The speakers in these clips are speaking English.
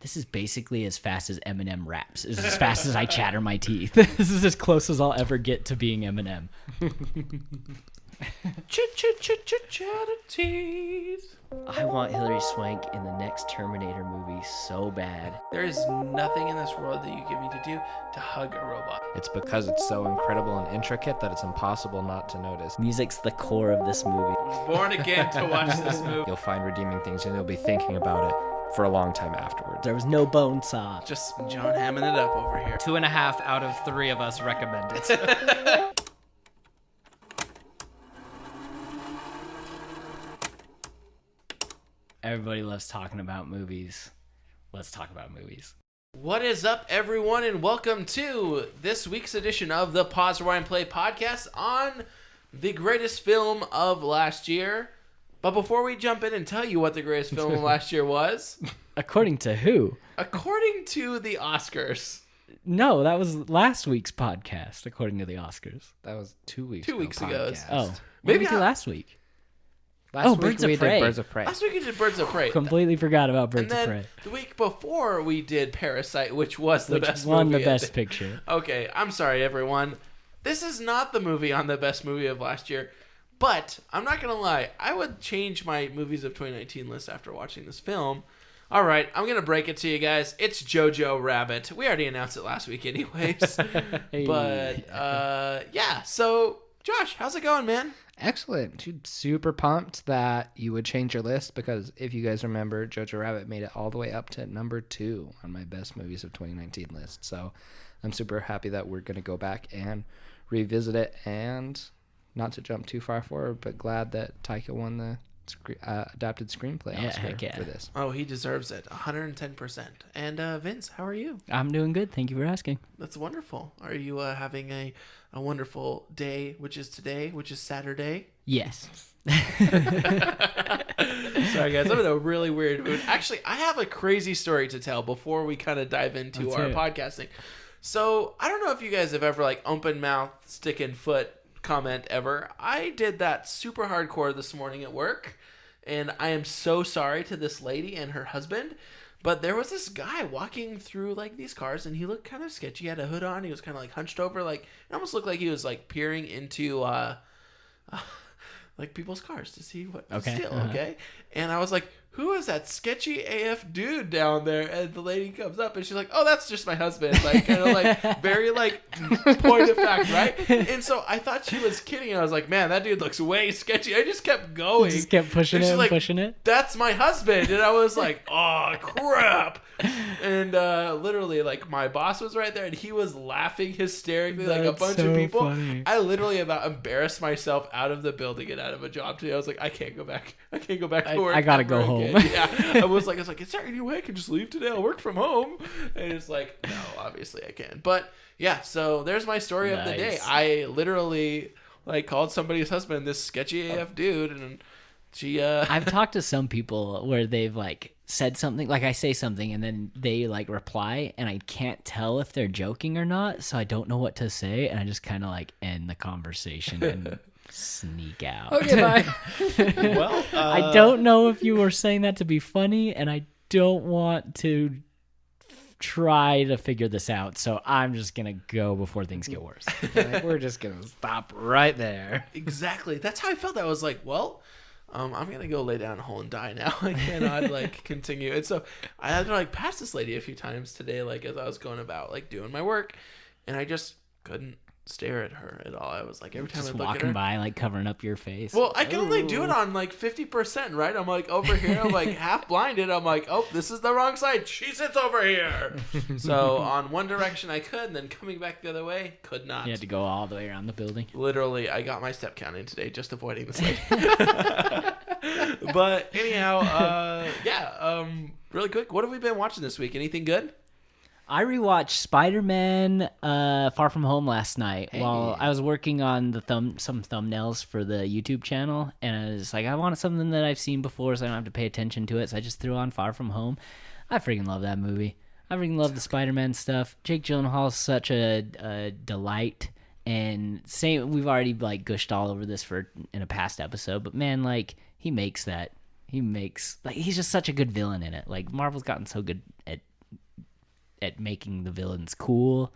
This is basically as fast as Eminem raps. This is as fast as I chatter my teeth. This is as close as I'll ever get to being Eminem. Chatter teeth. I want Hilary Swank in the next Terminator movie so bad. There is nothing in this world that you give me to do to hug a robot. It's because it's so incredible and intricate that it's impossible not to notice. Music's the core of this movie. I was born again to watch this movie. You'll find redeeming things and you'll be thinking about it for a long time afterwards. There was no bone saw. Just John hamming it up over here. 2.5 out of 3 of us recommend it. Everybody loves talking about movies. Let's talk about movies. What is up, everyone, and welcome to this week's edition of the Pause, Rewind, Play podcast on the greatest film of last year. But before we jump in and tell you what the greatest film of last year was... According to who? According to the Oscars. No, that was last week's podcast, according to the Oscars. That was 2 weeks 2 weeks ago. podcast. Oh, what Maybe did we do last week? Last week Birds of we Prey. did Birds of Prey. Last week we did Birds of Prey. Completely forgot about Birds And of then Prey. the week before we did Parasite, which was the Which best won movie. the best picture. Okay, I'm sorry, everyone. This is not the movie on the best movie of last year, but I'm not going to lie. I would change my movies of 2019 list after watching this film. All right, I'm going to break it to you guys. It's Jojo Rabbit. We already announced it last week anyways. Hey. But, yeah. So, Josh, how's it going, man? Excellent. Dude, super pumped that you would change your list because if you guys remember, Jojo Rabbit made it all the way up to number 2 on my best movies of 2019 list. So I'm super happy that we're going to go back and revisit it, and not to jump too far forward, but glad that Taika won the adapted screenplay Yeah, Oscar heck yeah. for this. Oh, he deserves it. 110%. And, Vince, how are you? I'm doing good. Thank you for asking. That's wonderful. Are you having a wonderful day, which is today, which is Saturday? Yes. Sorry, guys. I'm in a really weird mood. Actually, I have a crazy story to tell before we kind of dive into Let's our hear it. podcasting. So, I don't know if you guys have ever, open mouth, stick in foot comment ever. I did that super hardcore this morning at work, and I am so sorry to this lady and her husband. But there was this guy walking through these cars, and he looked kind of sketchy. He had a hood on. He was kind of hunched over, it almost looked like he was peering into people's cars to see what to steal. Okay, and I was like, "Who is that sketchy AF dude down there?" And the lady comes up, and she's like, "Oh, that's just my husband." Very point of fact, right? And so I thought she was kidding. And I was like, "Man, that dude looks way sketchy." I just kept going. Just kept pushing And it she's and like, pushing it. "That's my husband," and I was like, "Oh crap!" And literally, my boss was right there, and he was laughing hysterically, a That's bunch so of people. funny. I literally about embarrassed myself out of the building and out of a job today. I was like, I can't go back. I can't go back to work. I gotta ever go home. again. Yeah, I was like, is there any way I can just leave today? I'll work from home. And it's like, no, obviously I can. But yeah, so there's my story of the day. Nice. I literally called somebody's husband this sketchy AF dude, and she. I've talked to some people where they've said something, I say something and then they reply, and I can't tell if they're joking or not, so I don't know what to say, and I just kind of end the conversation and sneak out. Okay, bye. Well, I don't know if you were saying that to be funny, and I don't want to try to figure this out, so I'm just gonna go before things get worse. We're just going to stop right there. Exactly. That's how I felt. I was like, well, I'm going to go lay down a hole and die now. I cannot, continue. And so I had to, pass this lady a few times today, as I was going about, doing my work. And I just couldn't stare at her at all. I was like, every time Just I look at walking her. by, covering up your face. Well, I can only do it on 50%, right? I'm over here, I'm half blinded. I'm like, oh, this is the wrong side. She sits over here. So on one direction I could, and then coming back the other way, could not. You had to go all the way around the building. Literally, I got my step count in today just avoiding this lady. But anyhow, really quick, what have we been watching this week? Anything good? I rewatched Spider-Man Far From Home last night while I was working on some thumbnails for the YouTube channel, and I was like, I wanted something that I've seen before so I don't have to pay attention to it, so I just threw on Far From Home. I freaking love that movie. I freaking love the Spider-Man stuff. Jake Gyllenhaal is such a delight, and we've already gushed all over this in a past episode, but man, he's just such a good villain in it. Marvel's gotten so good at at making the villains cool.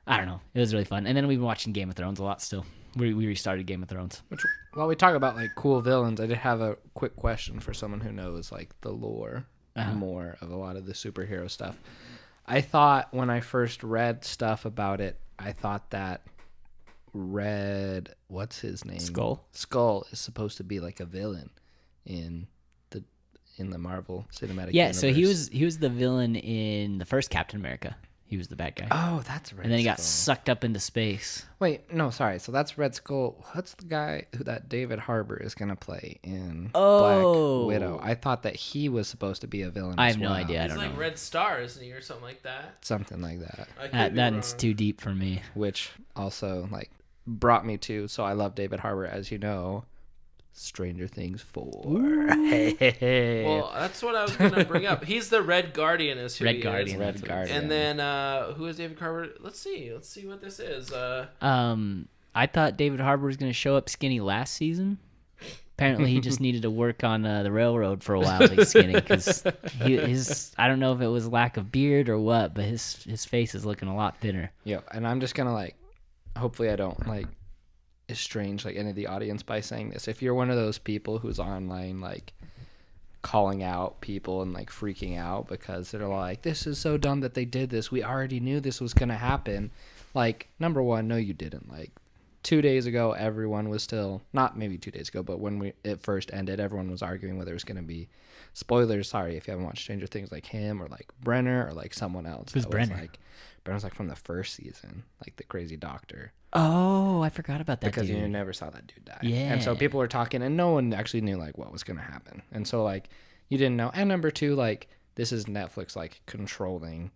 I don't know. It was really fun. And then we've been watching Game of Thrones a lot still. We restarted Game of Thrones. While we talk about like cool villains, I did have a quick question for someone who knows like the lore more of a lot of the superhero stuff. I thought when I first read stuff about it, I thought that what's his name? Skull is supposed to be like a villain in the Marvel Cinematic Universe. So he was the villain in the first Captain America. He was the bad guy. Oh, that's Red Skull. And then he got sucked up into space. Wait, no, sorry. So that's Red Skull. What's the guy that David Harbour is going to play in Black Widow? I thought that he was supposed to be a villain I as have no well. idea. I He's don't like know. Red Star, isn't he, or something like that? Something like that. That's too deep for me. Which also like brought me to, so I love David Harbour, as you know, Stranger Things 4. Hey. Well, that's what I was going to bring up. He's the Red Guardian, is who Red he Guardian. is. Red Guardian. And then who is David Harbour? Let's see what this is. I thought David Harbour was going to show up skinny last season. Apparently, he just needed to work on the railroad for a while to get skinny because I don't know if it was lack of beard or what, but his face is looking a lot thinner. Yeah, and I'm just gonna like, hopefully I don't like estrange like any of the audience by saying this. If you're one of those people who's online like calling out people and like freaking out because they're like, this is so dumb that they did this, we already knew this was gonna happen, like, number one, no you didn't. Like 2 days ago everyone was still, not maybe 2 days ago, but when it first ended, everyone was arguing whether it was gonna be, spoilers, sorry if you haven't watched Stranger Things, like him or like Brenner or like someone else. Who's Brenner? Like Brenner's like from the first season, like the crazy doctor. Oh, I forgot about that Because dude. you never saw that dude die. Yeah. And so people were talking and no one actually knew like what was going to happen. And so like you didn't know. And number two, like this is Netflix like controlling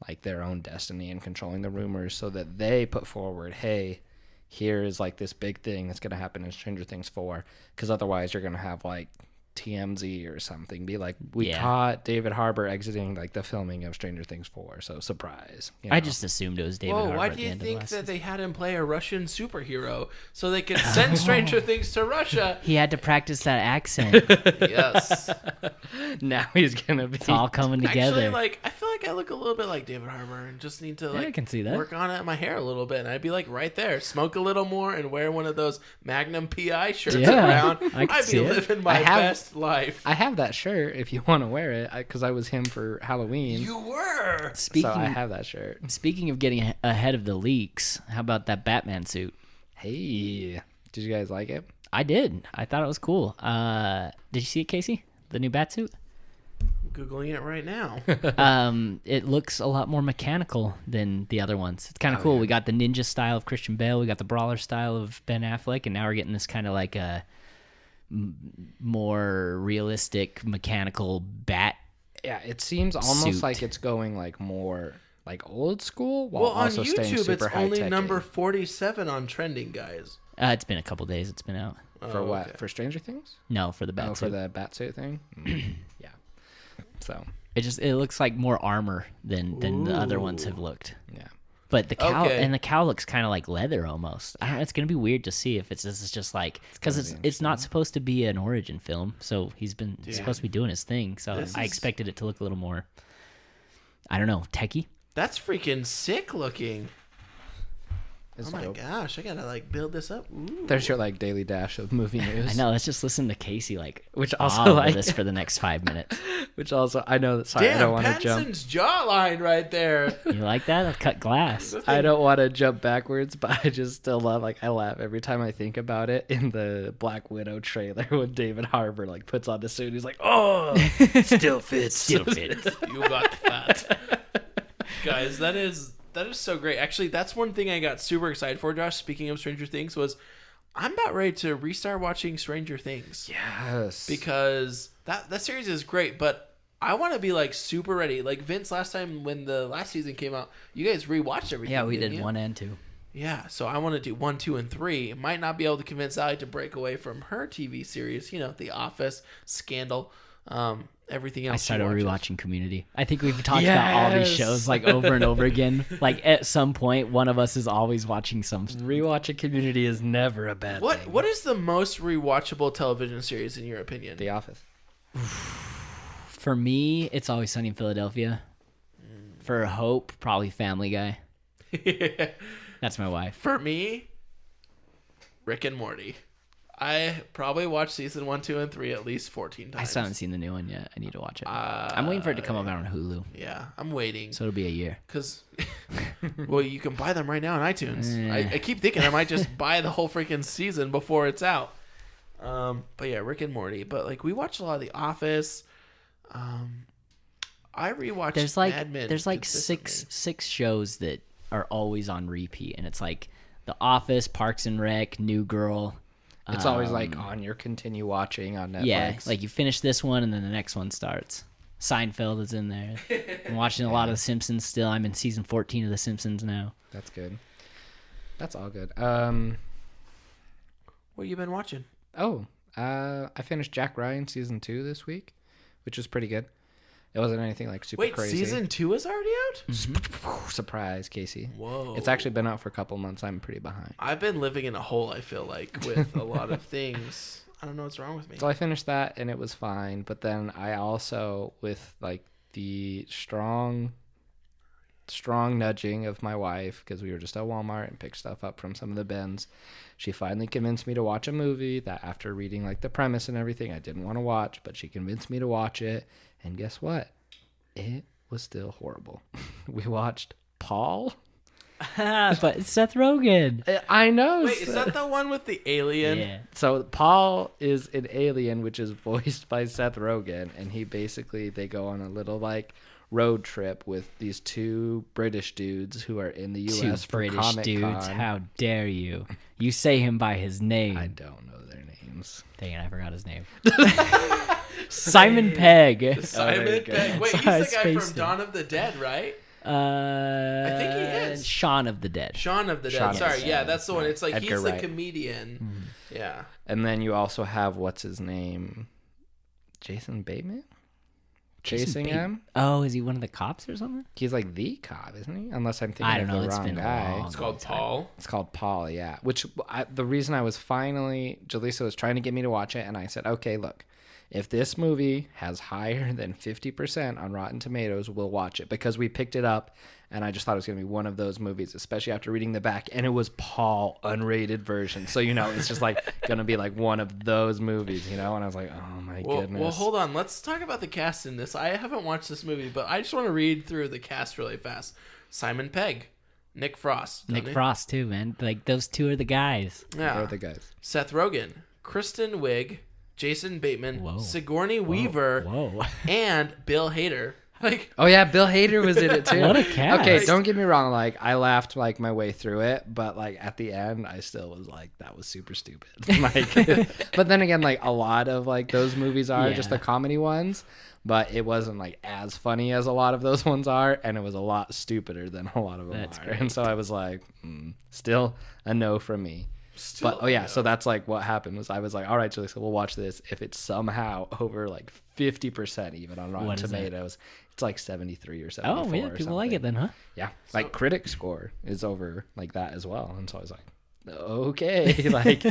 like their own destiny and controlling the rumors so that they put forward, hey, here is like this big thing that's going to happen in Stranger Things 4. Because otherwise you're going to have like TMZ or something be like, we caught David Harbour exiting like the filming of Stranger Things 4, so surprise. You know? I just assumed it was David Harbour. Why at do the you end of think last that season. they had him play a Russian superhero so they could send Stranger Things to Russia? He had to practice that accent. Yes. Now he's going to be... It's all coming together. Actually, like, I feel like I look a little bit like David Harbour and just need to like I can see that. work on my hair a little bit, and I'd be like right there, smoke a little more, and wear one of those Magnum PI shirts around. I can I'd see be it. living my best life. I have that shirt if you want to wear it because I was him for Halloween. You were. Speaking, so I have that shirt. Speaking of getting ahead of the leaks, how about that Batman suit? Hey, did you guys like it? I did. I thought it was cool. Did you see it, Casey? The new Batsuit? Googling it right now. It looks a lot more mechanical than the other ones. It's kind of cool. Yeah. We got the ninja style of Christian Bale. We got the brawler style of Ben Affleck, and now we're getting this kind of like a more realistic mechanical bat. Yeah, it seems almost Suit. like it's going like more like old school while Well, on also staying YouTube, super it's high only tech. number 47 on trending, guys. It's been a couple days. It's been out. For what? Okay. For Stranger Things? No, for the Batsuit. Oh, for the Batsuit thing? Yeah. So, It looks like more armor than the other ones have looked. yeah. But the cow Okay. and the cow looks kind of like leather almost. I don't know, it's gonna be weird to see if this is just like because it's not supposed to be an origin film, so he's supposed to be doing his thing. So I expected it to look a little more, I don't know, techie. That's freaking sick looking. It's Oh my dope. gosh, I gotta like build this up. Ooh. There's your like daily dash of movie news. I know. Let's just listen to Casey Which also, over like- this for the next 5 minutes. Which also, I know that, sorry, I don't Damn, want to jump. Pattinson's jawline right there. You like that? I've cut glass. I don't want to jump backwards, but I just still love, like, I laugh every time I think about it in the Black Widow trailer when David Harbour, like, puts on the suit. He's like, oh, still fits. Still fits. You got that. Guys, that is so great. Actually, that's one thing I got super excited for, Josh, speaking of Stranger Things, was I'm about ready to restart watching Stranger Things. Yes. Because that series is great, but I want to be like super ready. Like Vince, last time when the last season came out, you guys rewatched everything. Yeah, we didn't did you? 1 and 2. Yeah, so I want to do 1, 2, and 3. Might not be able to convince Allie to break away from her TV series. You know, The Office, Scandal, everything else. I started she watches. rewatching Community. I think we've talked about all these Yes. shows like over and over again. Like at some point, one of us is always watching some. Rewatching Community is never a bad thing. What is the most rewatchable television series in your opinion? The Office. For me, it's Always Sunny in Philadelphia. For Hope, probably Family Guy. Yeah. That's my wife. For me, Rick and Morty. I probably watched season 1, 2, and 3 at least 14 times. I still haven't seen the new one yet. I need to watch it. I'm waiting for it to come out on Hulu. Yeah, I'm waiting. So it'll be a year. Because, well, you can buy them right now on iTunes. I keep thinking I might just buy the whole freaking season before it's out. But yeah, Rick and Morty. But like we watched a lot of The Office. I rewatched Mad Men. There's like six shows that are always on repeat, and it's like The Office, Parks and Rec, New Girl. It's always like on your continue watching on Netflix. Yeah, like you finish this one and then the next one starts. Seinfeld is in there. I'm watching a lot of The Simpsons still. I'm in season 14 of The Simpsons now. That's good. That's all good. What you been watching? I finished Jack Ryan season 2 this week, which was pretty good. It wasn't anything like super crazy. Wait, season 2 is already out? Mm-hmm. Surprise, Casey. Whoa. It's actually been out for a couple months. I'm pretty behind. I've been living in a hole, I feel like, with a lot of things. I don't know what's wrong with me. So I finished that and it was fine. But then I also, with like the strong nudging of my wife, because we were just at Walmart and picked stuff up from some of the bins, she finally convinced me to watch a movie that after reading like the premise and everything I didn't want to watch, but she convinced me to watch it. And guess what? It was still horrible. We watched Paul. But it's Seth Rogen. I know. Wait, is that the one with the alien? Yeah. So Paul is an alien, which is voiced by Seth Rogen, and they go on a little like road trip with these two British dudes who are in the U.S. Two for British Comic-Con. dudes. How dare you? You say him by his name. I don't know their names. Dang it, I forgot his name. Simon Pegg. Simon Pegg. Wait, he's I the guy spaced from Dawn of the Dead, right? I think he is. Shaun of the Dead. Shaun of the Dead. Shaun of Sorry, the yeah, Dead. that's the one. It's like Edgar he's the Wright. comedian. Yeah. And then you also have, what's his name? Jason Bateman? Chasing him? Oh, is he one of the cops or something? He's like the cop, isn't he? Unless I'm thinking I don't of know. the It's wrong been guy. long. It's called Paul. It's called Paul, yeah. The reason I was finally, Jaleesa was trying to get me to watch it, and I said, okay, look, if this movie has higher than 50% on Rotten Tomatoes, we'll watch it, because we picked it up, and I just thought it was going to be one of those movies, especially after reading the back, and it was Paul, unrated version. So, it's just like going to be like one of those movies, and I was like, oh my goodness. Well, hold on. Let's talk about the cast in this. I haven't watched this movie, but I just want to read through the cast really fast. Simon Pegg, Nick Frost. Nick Frost, too, man. Like, those two are the guys. Yeah. They're the guys. Seth Rogen, Kristen Wiig, Jason Bateman, Whoa. Sigourney Weaver, Whoa. and Bill Hader. Like, Oh yeah, Bill Hader was in it too. What a cast. Okay, don't get me wrong. Like I laughed like my way through it, but like at the end, I still was like, that was super stupid. Like, but then again, like a lot of like those movies are just the comedy ones, but it wasn't like as funny as a lot of those ones are, and it was a lot stupider than a lot of them That's are. great. And so I was like, still a no from me. But so that's like what happened was I was like, all right, Julie, so we'll watch this. If it's somehow over like 50% even on Rotten What is it? Tomatoes, it's like 73 or 74. Oh, yeah. or People like it something. then, huh? Yeah, like critic score is over like that as well, and so I was like, okay, like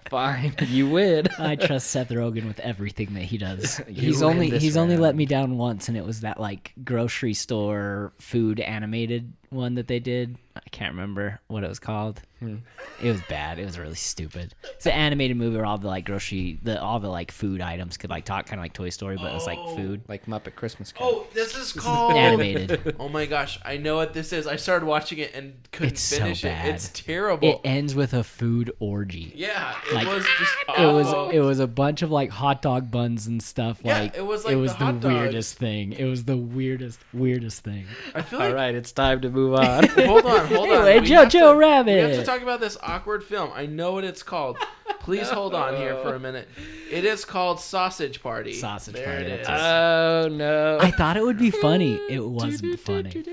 fine, you win. I trust Seth Rogen with everything that he does. You He's win only this let round. me down once, and it was that like grocery store food animated one that they did. I can't remember what it was called. It was bad. It was really stupid. It's an animated movie where all the like all the like food items could like talk, kind of like Toy Story, but it's like food. Like Muppet Christmas Carol. oh, this is called Animated. Oh my gosh, I know what this is. I started watching it and couldn't It's so finish bad. it. It's terrible. It ends with a food orgy. Yeah, it Like, was just It awful. was a bunch of like hot dog buns and stuff. Yeah, Like it was like the hot the dogs. weirdest thing. It was the weirdest thing. I feel All like right, it's time to move on. hold on. Anyway, We have Jojo to- Rabbit. We have to talk about this awkward film. I know what it's called. Please hold on here for a minute. It is called Sausage Party. Sausage there Party, It is. that's Oh no! I thought it would be funny. It wasn't funny.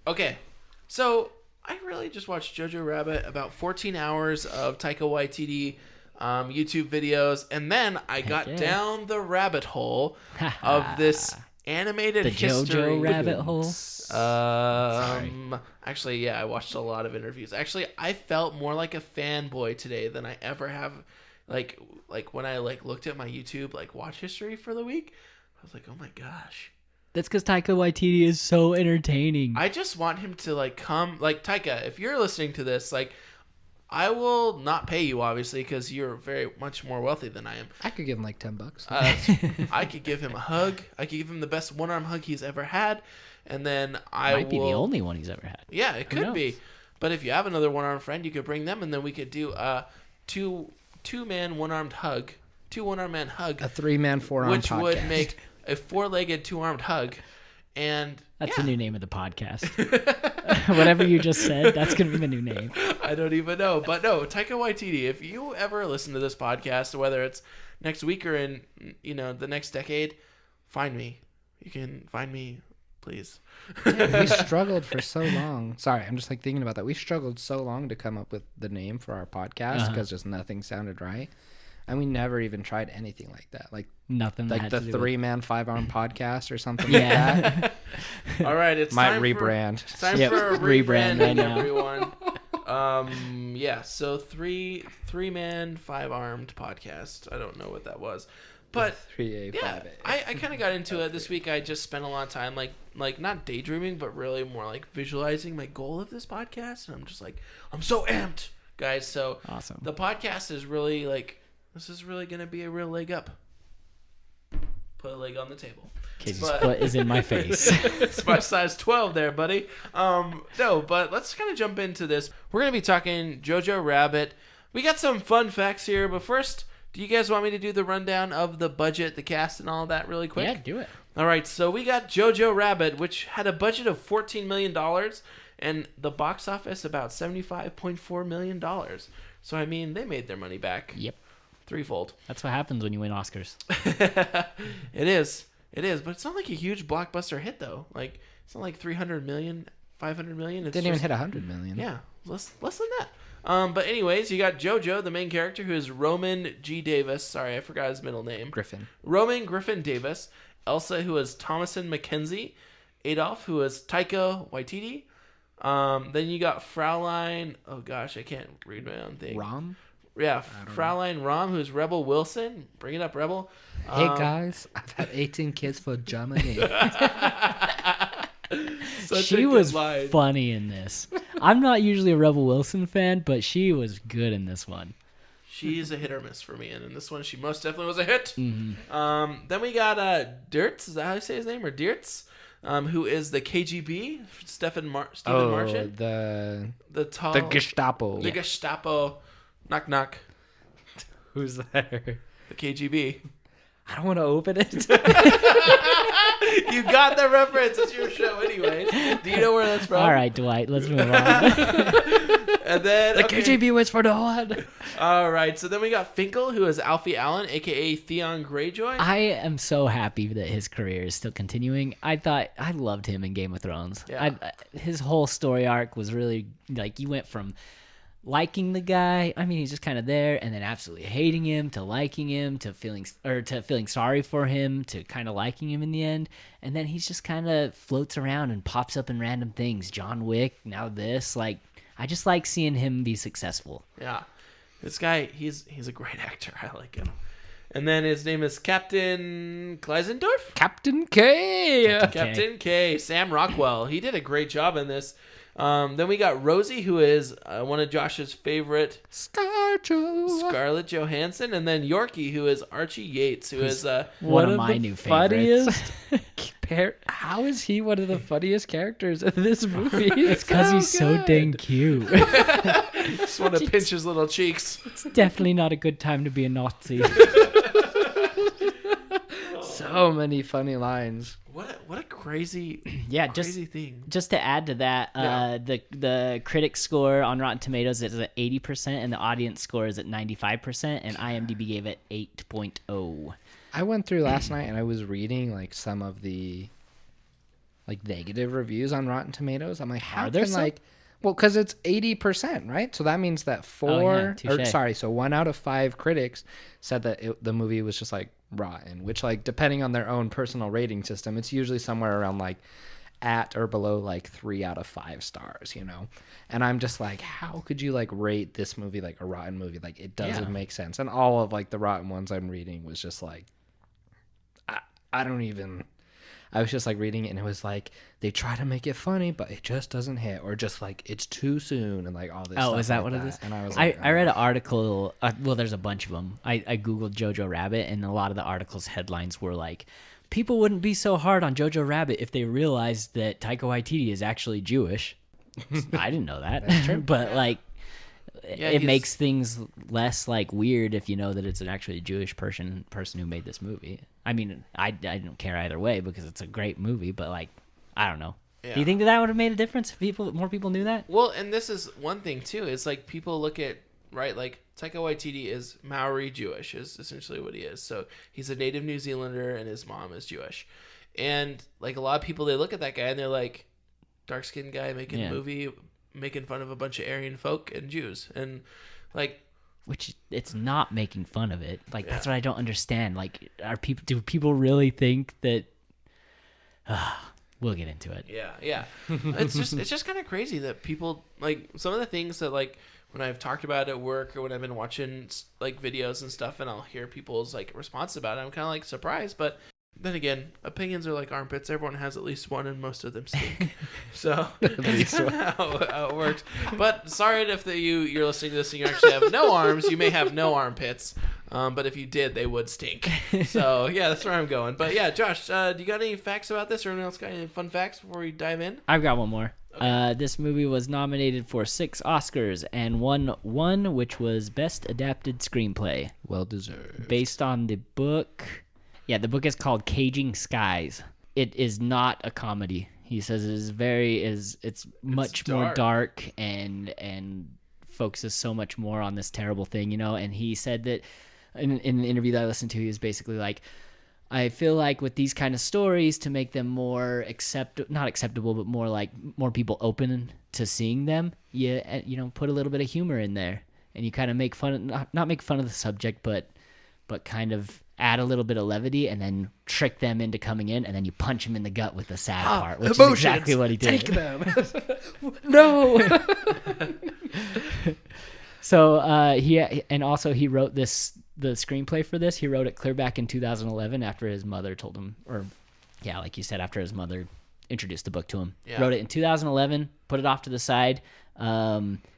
Okay, so I really just watched Jojo Rabbit, about 14 hours of Taika Waititi YouTube videos, and then I got yeah. down the rabbit hole of this animated The history. Jojo Rabbit hole. Actually, yeah, I watched a lot of interviews. Actually, I felt more like a fanboy today than I ever have. Like when I like looked at my YouTube like watch history for the week, I was like, oh my gosh, That's because Taika Waititi is so entertaining. I just want him to like come, like Taika. If you're listening to this, like, I will not pay you obviously because you're very much more wealthy than I am. I could give him like $10. I could give him a hug. I could give him the best one-arm hug he's ever had, and then I Might be the only one he's ever had. Yeah, it could be. But if you have another one-arm friend, you could bring them, and then we could do a two-man one-armed hug, two one-armed man hug, A 3-man 4-arm which podcast. would make a 4-legged 2-armed hug, and That's the new name of the podcast. Whatever you just said, that's gonna be the new name. I don't even know, but no, Taika Waititi. If you ever listen to this podcast, whether it's next week or in the next decade, find me. You can find me, please. We struggled for so long. Sorry, I'm just like thinking about that. We struggled so long to come up with the name for our podcast because just nothing sounded right. And we never even tried anything like that. Like Nothing. like that the had to do with- 3-man 5-arm podcast or something Yeah. like that. All right, it's Might time rebrand. For, time Yep, for a rebrand rebranding, right now. everyone. Yeah. So three-man 5-armed podcast. I don't know what that was, but 3A, yeah, 5A. I kind of got into it this week. I just spent a lot of time like not daydreaming, but really more like visualizing my goal of this podcast, and I'm just like, I'm so amped, guys. So Awesome. the podcast is really like, this is really gonna be a real leg up. Put a leg on the table. Casey's But- foot is in my face. It's my size 12 there, buddy. No, but let's kind of jump into this. We're going to be talking Jojo Rabbit. We got some fun facts here, but first, do you guys want me to do the rundown of the budget, the cast, and all that really quick? Yeah, do it. All right, so we got Jojo Rabbit, which had a budget of $14 million, and the box office about $75.4 million. So, I mean, they made their money back. Yep. Threefold. That's what happens when you win Oscars. It is, but it's not like a huge blockbuster hit though. Like it's not like 300 million, 500 million. It's Didn't even just- hit 100 million. Yeah, less than that. But anyways, you got Jojo, the main character, who is Roman G. Davis. Sorry, I forgot his middle name. Griffin. Roman Griffin Davis. Elsa, who is Thomason McKenzie. Adolf, who is Taika Waititi. Then you got Fraulein. Oh gosh, I can't read my own thing. Rom? Yeah, Fraulein Rom, who's Rebel Wilson. Bring it up, Rebel. Hey guys, I've had 18 kids for Germany. She was funny in this. I'm not usually a Rebel Wilson fan, but she was good in this one. She's a hit or miss for me, and in this one, she most definitely was a hit. Mm-hmm. Then we got Dirtz. Is that how you say his name, or Dirtz? Who is the KGB? Stephen Marchand. the tall, the Gestapo. the Gestapo. Knock knock. Who's there? The KGB. I don't want to open it. You got the reference. It's your show, anyways. Do you know where that's from? All right, Dwight, let's move on. And then The okay. KGB waits for the one. All right. So then we got Finkel, who is Alfie Allen, aka Theon Greyjoy. I am so happy that his career is still continuing. I loved him in Game of Thrones. Yeah. His whole story arc was really like you went from liking the guy. I mean, he's just kind of there, and then absolutely hating him to liking him to feeling sorry for him to kind of liking him in the end. And then he's just kind of floats around and pops up in random things. John Wick, now this. Like, I just like seeing him be successful. Yeah, this guy, he's a great actor. I like him. And then his name is Captain Kleisendorf? Captain K. Captain K. Sam Rockwell. He did a great job in this. Then we got Rosie, who is one of Josh's favorite, Scarlett Johansson. And then Yorkie, who is Archie Yates, who is... One of my new favorites. How is he one of the funniest characters in this movie? It's because he's so good. dang cute. just want to pinch his little cheeks. It's definitely not a good time to be a Nazi. So many funny lines. What a crazy, crazy thing. Just to add to that, the critic score on Rotten Tomatoes is at 80%, and the audience score is at 95%, and IMDb gave it 8.0. I went through last night and I was reading like some of the like negative reviews on Rotten Tomatoes. I'm like, how Are there can some? like, well, because it's 80%, right? So that means that so 1 out of 5 critics said that the movie was just like rotten, which like depending on their own personal rating system, it's usually somewhere around like at or below like 3 out of 5 stars, you know? And I'm just like, how could you like rate this movie like a rotten movie? Like it doesn't make sense. And all of like the rotten ones I'm reading was just like, I was just like reading it, and it was like they try to make it funny, but it just doesn't hit, or just like it's too soon, and like all this. Oh, stuff is that like what it is? And I was like, I read an article. Well, there's a bunch of them. I googled Jojo Rabbit, and a lot of the articles' headlines were like, "People wouldn't be so hard on Jojo Rabbit if they realized that Taika Waititi is actually Jewish." I didn't know that. That's true. But like, it makes things less like weird if you know that it's an actually Jewish person who made this movie. I mean, I don't care either way because it's a great movie, but like, I don't know. Yeah. Do you think that would have made a difference if more people knew that? Well, and this is one thing too. It's like people look at, right, like Taika Waititi is Maori Jewish is essentially what he is. So he's a native New Zealander and his mom is Jewish. And like a lot of people, they look at that guy and they're like, dark-skinned guy making a movie making fun of a bunch of Aryan folk and Jews. And like, which it's not making fun of it. Like that's what I don't understand. Like, do people really think that? We'll get into it. Yeah. It's just kind of crazy that people, like, some of the things that, like, when I've talked about it at work or when I've been watching like videos and stuff, and I'll hear people's like response about it, I'm kind of like surprised. But then again, opinions are like armpits. Everyone has at least one, and most of them stink. So that's how it works. But sorry if you're listening to this and you actually have no arms. You may have no armpits. But if you did, they would stink. So yeah, that's where I'm going. But yeah, Josh, do you got any facts about this, or anyone else got any fun facts before we dive in? I've got one more. Okay. This movie was nominated for 6 Oscars and won 1, which was Best Adapted Screenplay. Well deserved. Based on the book. Yeah, the book is called Caging Skies. It is not a comedy. He says it's much more dark and focuses so much more on this terrible thing, you know. And he said that in an interview that I listened to, he was basically like, I feel like with these kind of stories, to make them more not acceptable, but more people open to seeing them, you put a little bit of humor in there, and you kind of make fun, not make fun of the subject, but kind of add a little bit of levity, and then trick them into coming in, and then you punch them in the gut with the sad part, which is exactly what he did. Take them. No. So he wrote the screenplay for this. He wrote it clear back in 2011 after his mother told him, like you said, after his mother introduced the book to him. Yeah. Wrote it in 2011, put it off to the side.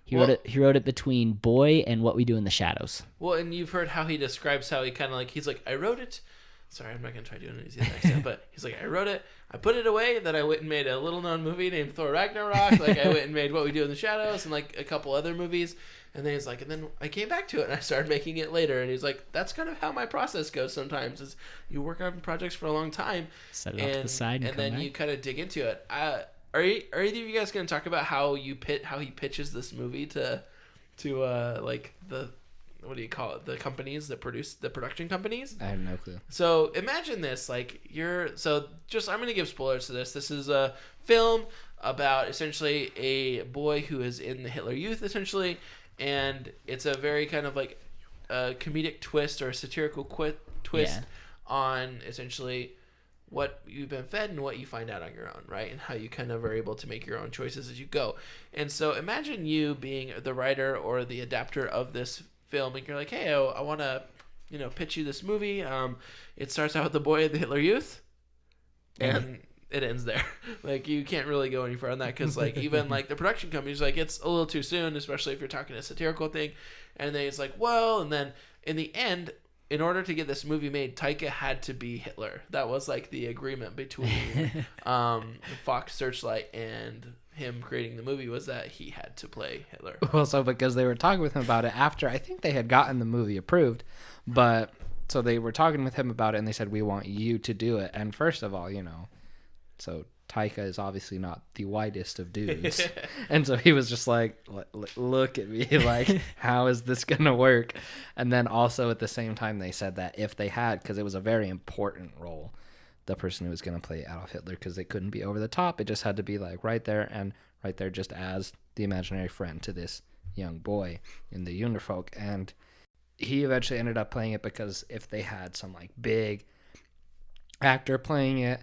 He wrote it between Boy and What We Do in the Shadows. Well, and you've heard how he describes how he kind of like, he's like, I wrote it. Sorry, I'm not going to try doing it easy next time, but he's like, I wrote it, I put it away, then I went and made a little-known movie named Thor Ragnarok, like I went and made What We Do in the Shadows, and like a couple other movies, and then he's like, and then I came back to it, and I started making it later, and he's like, that's kind of how my process goes sometimes, is you work on projects for a long time, set it off to the side, and then back. You kind of dig into it. Are either of you guys going to talk about how he pitches this movie to like the, what do you call it? The companies that produce, the production companies? I have no clue. So imagine this, like I'm going to give spoilers to this. This is a film about essentially a boy who is in the Hitler Youth, essentially, and it's a very kind of like a comedic twist or a satirical twist on essentially what you've been fed and what you find out on your own, right? And how you kind of are able to make your own choices as you go. And so imagine you being the writer or the adapter of this film, and you're like, hey, I want to, pitch you this movie. It starts out with the boy of the Hitler Youth, and it ends there. Like, you can't really go any further on that, because like even like the production company's like, it's a little too soon, especially if you're talking a satirical thing. And then it's like, well, and then in the end, in order to get this movie made, Taika had to be Hitler. That was like the agreement between Fox Searchlight and him creating the movie, was that he had to play Hitler. Well, so because they were talking with him about it after, I think they had gotten the movie approved, but so they were talking with him about it, and they said, we want you to do it. And first of all, so Taika is obviously not the whitest of dudes. And so he was just like, look at me, like, how is this going to work? And then also at the same time, they said that if they had, because it was a very important role, the person who was going to play Adolf Hitler, because it couldn't be over the top. It just had to be like right there just as the imaginary friend to this young boy in the Unifolk. And he eventually ended up playing it, because if they had some like big actor playing it,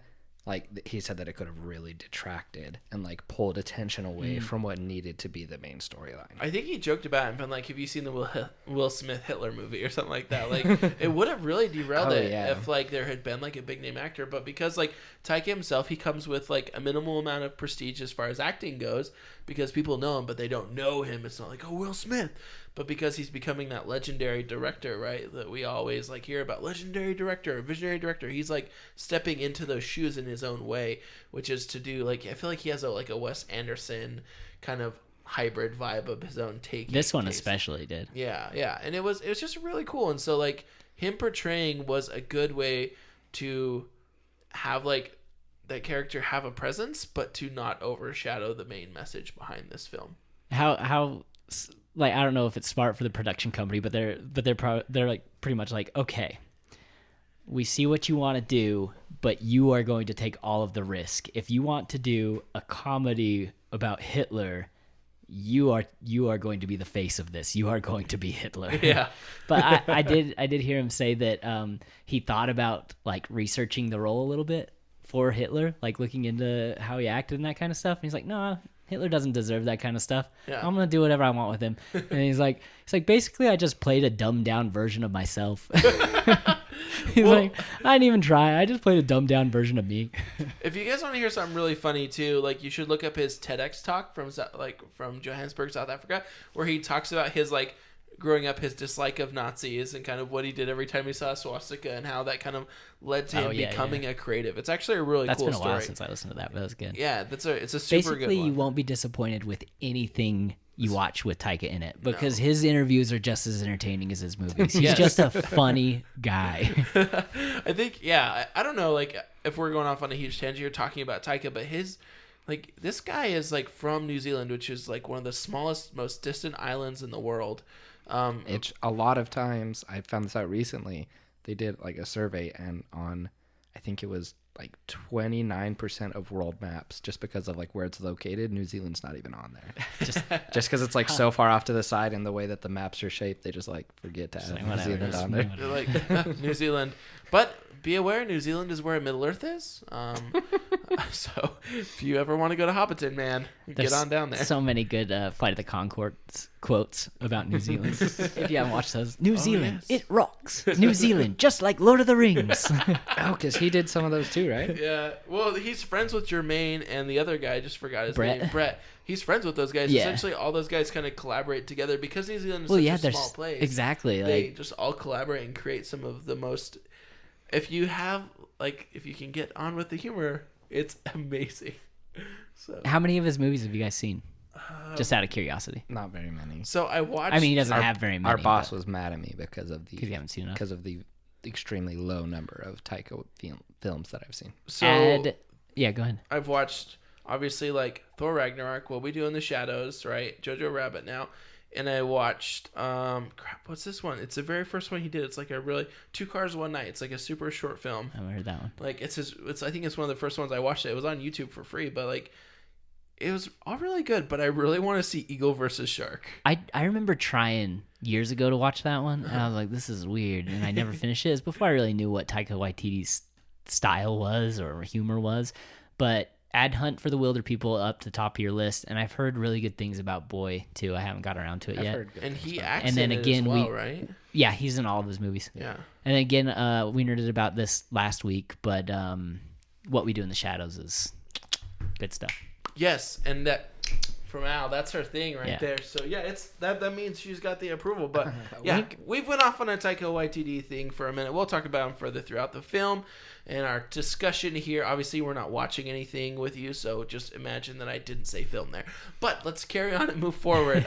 like he said that it could have really detracted and like pulled attention away from what needed to be the main storyline. I think he joked about it and been like, have you seen the Will Smith Hitler movie or something like that? Like, it would have really derailed if like there had been like a big name actor, but because like Taika himself, he comes with like a minimal amount of prestige as far as acting goes, because people know him but they don't know him. It's not like, oh, Will Smith, but because he's becoming that legendary director, right, that we always like hear about, legendary director, visionary director. He's like stepping into those shoes in his own way, which is to do like, I feel like he has a Wes Anderson kind of hybrid vibe of his own take. This one especially did. Yeah, and it was just really cool. And so like him portraying was a good way to have like that character have a presence, but to not overshadow the main message behind this film. How like, I don't know if it's smart for the production company, but they're like pretty much like, okay, we see what you want to do, but you are going to take all of the risk. If you want to do a comedy about Hitler, you are going to be the face of this. You are going to be Hitler. Yeah. But I did hear him say that he thought about like researching the role a little bit for Hitler, like looking into how he acted and that kind of stuff. And he's like, no, Hitler doesn't deserve that kind of stuff. Yeah. I'm gonna do whatever I want with him. And he's like, basically I just played a dumbed down version of myself. He's like, I didn't even try. I just played a dumbed down version of me. If you guys want to hear something really funny too, like you should look up his TEDx talk from Johannesburg, South Africa, where he talks about his like growing up, his dislike of Nazis and kind of what he did every time he saw a swastika and how that kind of led to him becoming a creative. It's actually a really cool story. That's been a while since I listened to that, but that was good. Yeah, it's a super good one. Basically, you won't be disappointed with anything you watch with Taika in it, because his interviews are just as entertaining as his movies. He's just a funny guy. I think, I don't know, like, if we're going off on a huge tangent, you're talking about Taika, but this guy is, like, from New Zealand, which is, like, one of the smallest, most distant islands in the world. It's a lot of times, I found this out recently, they did, like, a survey, and on, I think it was, like 29% of world maps, just because of like where it's located, New Zealand's not even on there. Just because it's like so far off to the side, and the way that the maps are shaped, they just like forget to add New Zealand on there. They're like New Zealand, but be aware, New Zealand is where Middle Earth is. So if you ever want to go to Hobbiton, man, get on down there. So many good Flight of the Conchords quotes about New Zealand. If you haven't watched those, New Zealand, it rocks. New Zealand, just like Lord of the Rings. Oh, because he did some of those too, right? Yeah. Well, he's friends with Jermaine and the other guy. I just forgot his name. Brett. He's friends with those guys. Yeah. Essentially, all those guys kind of collaborate together because New Zealand is such a small place. Exactly. They just all collaborate and create some of the most. If you can get on with the humor, it's amazing. So, how many of his movies have you guys seen? Just out of curiosity. Not very many. So I watched. I mean, he doesn't have very many. Our boss was mad at me because you haven't seen enough. Because of the extremely low number of Taika films that I've seen. So yeah, go ahead. I've watched obviously like Thor Ragnarok, What We Do in the Shadows, right? Jojo Rabbit now. And I watched what's this one? It's the very first one he did. It's like a really 2 Cars One Night. It's like a super short film. I haven't heard that one. Like I think it's one of the first ones I watched. It was on YouTube for free, but like it was all really good. But I really want to see Eagle versus Shark. I remember trying years ago to watch that one, and I was like, this is weird, and I never finished it. It was before I really knew what Taika Waititi's style was or humor was. But add Hunt for the Wilder People up to the top of your list, and I've heard really good things about Boy too. I haven't got around to it yet. And he acts in it as well, right? Yeah, he's in all of his movies. Yeah. And again, we nerded about this last week, but What We Do in the Shadows is good stuff. Yes, and that from Al, that's her thing right there. So yeah, it's that means she's got the approval. But yeah, we've went off on a Taika Waititi thing for a minute. We'll talk about him further throughout the film and our discussion here. Obviously, we're not watching anything with you, so just imagine that I didn't say film there. But let's carry on and move forward.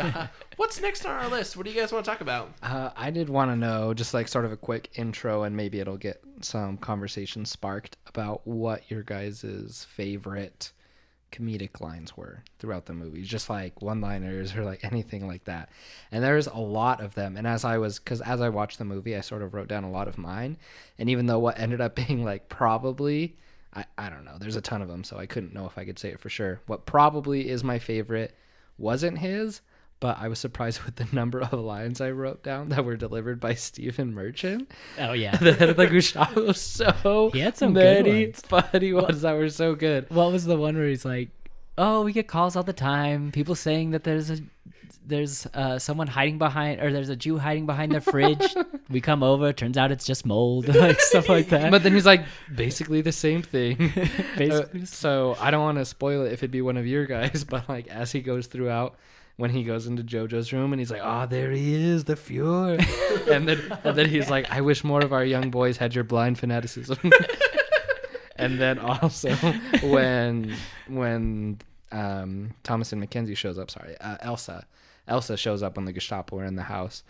What's next on our list? What do you guys want to talk about? I did want to know, just like sort of a quick intro, and maybe it'll get some conversation sparked about what your guys' favorite comedic lines were throughout the movie, just like one-liners or like anything like that. And there's a lot of them, and as I watched the movie, I sort of wrote down a lot of mine, and even though what ended up being like probably I don't know, there's a ton of them, so I couldn't know if I could say it for sure. What probably is my favorite wasn't his, but I was surprised with the number of lines I wrote down that were delivered by Stephen Merchant. Oh yeah, The head of the Gestapo was so he had some good many ones. funny ones that were so good. What was the one where he's like, "Oh, we get calls all the time. People saying that there's someone hiding behind, or there's a Jew hiding behind their fridge. We come over, turns out it's just mold," like stuff like that. But then he's like, basically the same thing. Basically. So I don't want to spoil it if it'd be one of your guys, but like as he goes throughout, when he goes into Jojo's room and he's like, "Oh, there he is, the Fuhrer," and then he's like, "I wish more of our young boys had your blind fanaticism." And then also when Thomas and Mackenzie shows up, Elsa shows up when the Gestapo are in the house,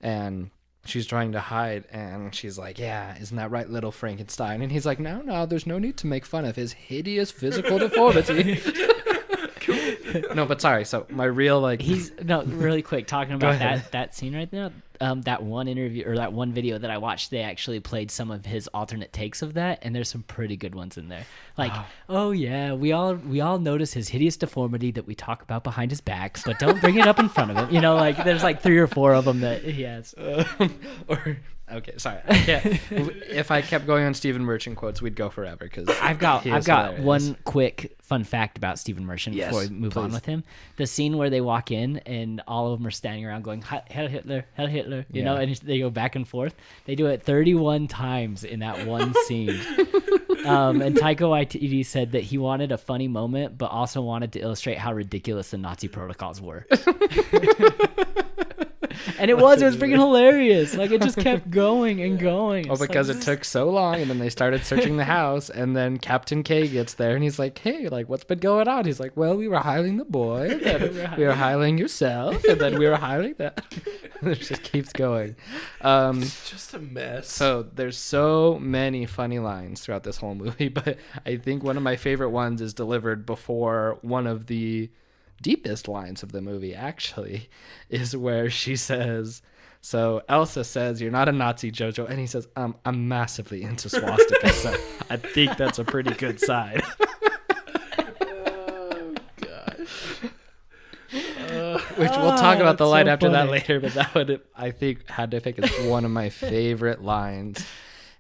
and she's trying to hide, and she's like, "Yeah, isn't that right, little Frankenstein?" And he's like, No, there's no need to make fun of his hideous physical deformity. No, but sorry. So my real really quick, talking about ahead. that scene right now. That one interview or that one video that I watched, they actually played some of his alternate takes of that, and there's some pretty good ones in there. Like, "Oh yeah, we all notice his hideous deformity that we talk about behind his back, but don't bring it up in front of him." You know, like there's like 3 or 4 of them that he has. Okay, sorry. I can't. If I kept going on Stephen Merchant quotes, we'd go forever. Because I've got hilarious. one quick fun fact about Stephen Merchant Yes, before we move on please. with him. The scene where they walk in and all of them are standing around going, "Heil Hitler, Heil Hitler," you know, and they go back and forth. They do it 31 times in that one scene. And Taika Waititi said that he wanted a funny moment, but also wanted to illustrate how ridiculous the Nazi protocols were. And it was freaking hilarious. Like, it just kept going and going. Oh, It's because like, it took so long, and then they started searching the house, and then Captain K gets there, and he's like, "Hey, like, what's been going on?" He's like, "Well, we were hiling the boy, and we were hiling yourself, and then we were hiling that." It just keeps going. It's just a mess. So there's so many funny lines throughout this whole movie, but I think one of my favorite ones is delivered before one of the deepest lines of the movie, actually, is where she says, so Elsa says, "You're not a Nazi, Jojo," and he says, "I'm massively into swastikas, so I think that's a pretty good sign." Oh gosh. Which we'll talk about the that's line so after that funny. later, but that would, I think, had to pick as one of my favorite lines.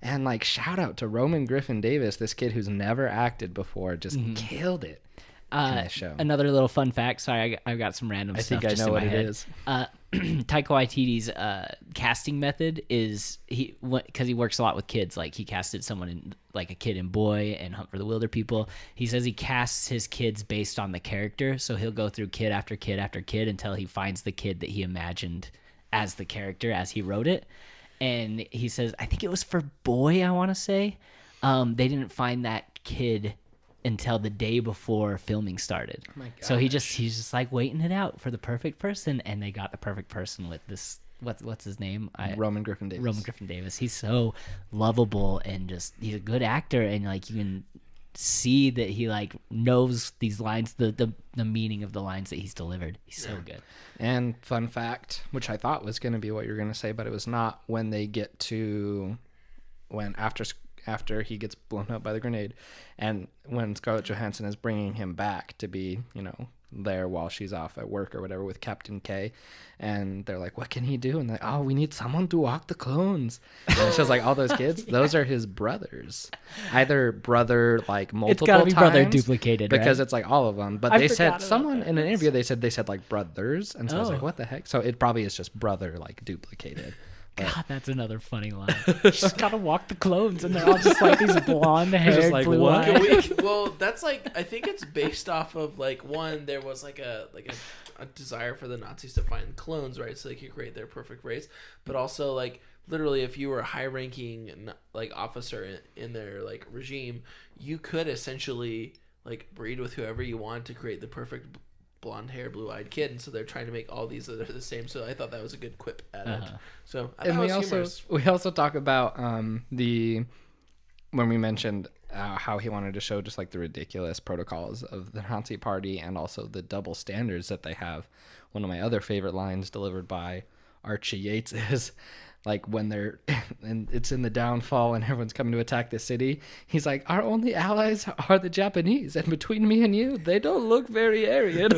And like, shout out to Roman Griffin Davis, this kid who's never acted before, just killed it. in this show. Another little fun fact. Sorry, I've got some random I stuff think I just know in what my it head. is. Taika Waititi's casting method is because he works a lot with kids. Like, he casted someone in, like, a kid in Boy and Hunt for the Wilder People. He says he casts his kids based on the character, so he'll go through kid after kid after kid until he finds the kid that he imagined as the character as he wrote it. And he says, I think it was for Boy, I want to say, they didn't find that kid until the day before filming started. Oh my gosh. So he's just like waiting it out for the perfect person, and they got the perfect person with this. What's his name? Roman Griffin Davis. Roman Griffin Davis. He's so lovable, and just he's a good actor, and like you can see that he like knows these lines, the meaning of the lines that he's delivered. He's so good. And fun fact, which I thought was going to be what you're going to say, but it was not, when they get to after he gets blown up by the grenade, and when Scarlett Johansson is bringing him back to be, there while she's off at work or whatever with Captain K, and they're like, what can he do? And they're like, oh, we need someone to walk the clones. And she's like, all those kids, those are his brothers. Either brother like multiple It's gotta be times, brother duplicated, because right? it's like all of them. But I they forgot said, about someone that. in an interview, they said like brothers, and so I was like, Oh. what the heck? So it probably is just brother like duplicated. God, that's another funny line. Just gotta walk the clones, and they're all just like these blonde haired, like, blue what? eyes. Well, that's like, I think it's based off of like, one, there was like a desire for the Nazis to find clones, right, so they could create their perfect race, but also like literally if you were a high ranking like officer in their like regime, you could essentially like breed with whoever you want to create the perfect blonde hair, blue eyed kid, and so they're trying to make all these that are the same. So I thought that was a good quip at it. So I thought And it was humorous. we also talk about when we mentioned how he wanted to show just like the ridiculous protocols of the Nazi Party and also the double standards that they have. One of my other favorite lines delivered by Archie Yates is like when they're and it's in the downfall and everyone's coming to attack the city. He's like, our only allies are the Japanese, and between me and you, they don't look very Aryan.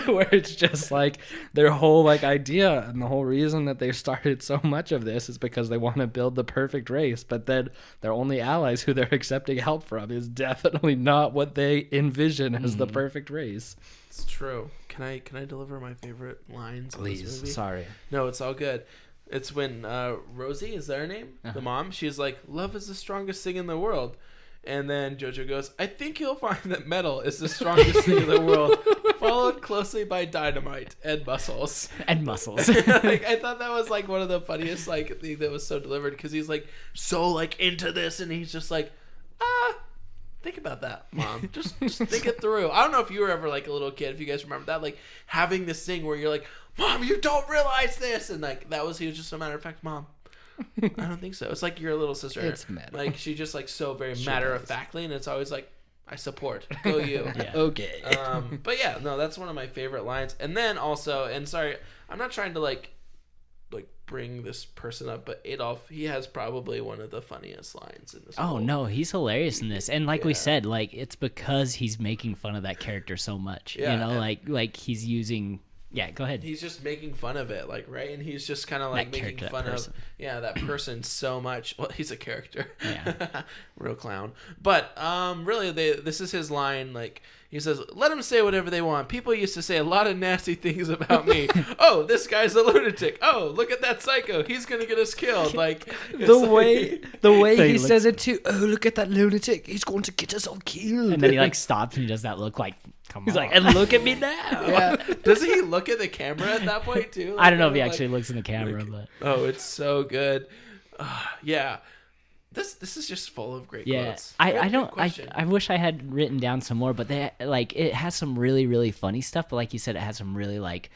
where it's just like their whole like idea and the whole reason that they started so much of this is because they want to build the perfect race, but then their only allies who they're accepting help from is definitely not what they envision as the perfect race. It's true. Can I deliver my favorite lines? Please. In this movie? Sorry. No, it's all good. It's when Rosie, is that her name? The mom. She's like, "Love is the strongest thing in the world." And then Jojo goes, "I think you'll find that metal is the strongest thing in the world," followed closely by dynamite and muscles. And muscles. Like, I thought that was like one of the funniest like thing that was so delivered, because he's like so like into this, and he's just like, think about that, Mom. Just think it through. I don't know if you were ever like a little kid, if you guys remember that, like having this thing where you're like, "Mom, you don't realize this," and like he was just a matter of fact, "Mom, I don't think so." It's like your little sister. It's metal. Like she just like so very matter of factly, and it's always like, "I support. Go you." Yeah. Okay. But yeah, no, that's one of my favorite lines. And then also, and sorry, I'm not trying to like bring this person up, but Adolf, he has probably one of the funniest lines in this. Oh no, he's hilarious in this, and like we said, like it's because he's making fun of that character so much. Yeah, you know, like he's using. Yeah, go ahead. He's just making fun of it, like, right? And he's just kind of like That making character, fun that of, person. that person so much. Well, he's a character. Yeah. Real clown. But really, this is his line. Like, he says, "Let them say whatever they want. People used to say a lot of nasty things about me. Oh, this guy's a lunatic. Oh, look at that psycho. He's going to get us killed." Like, the way He he looks- says it too. "Oh, look at that lunatic. He's going to get us all killed." And then he like stops and he does that look like, come He's on. like, "And look at me now." Yeah. Doesn't he look at the camera at that point, too? I don't know if he Like, actually looks in the camera, but oh, it's so good. Yeah. This is just full of great yeah, quotes. I Good don't. question. I wish I had written down some more, but they like it has some really really funny stuff. But like you said, it has some really like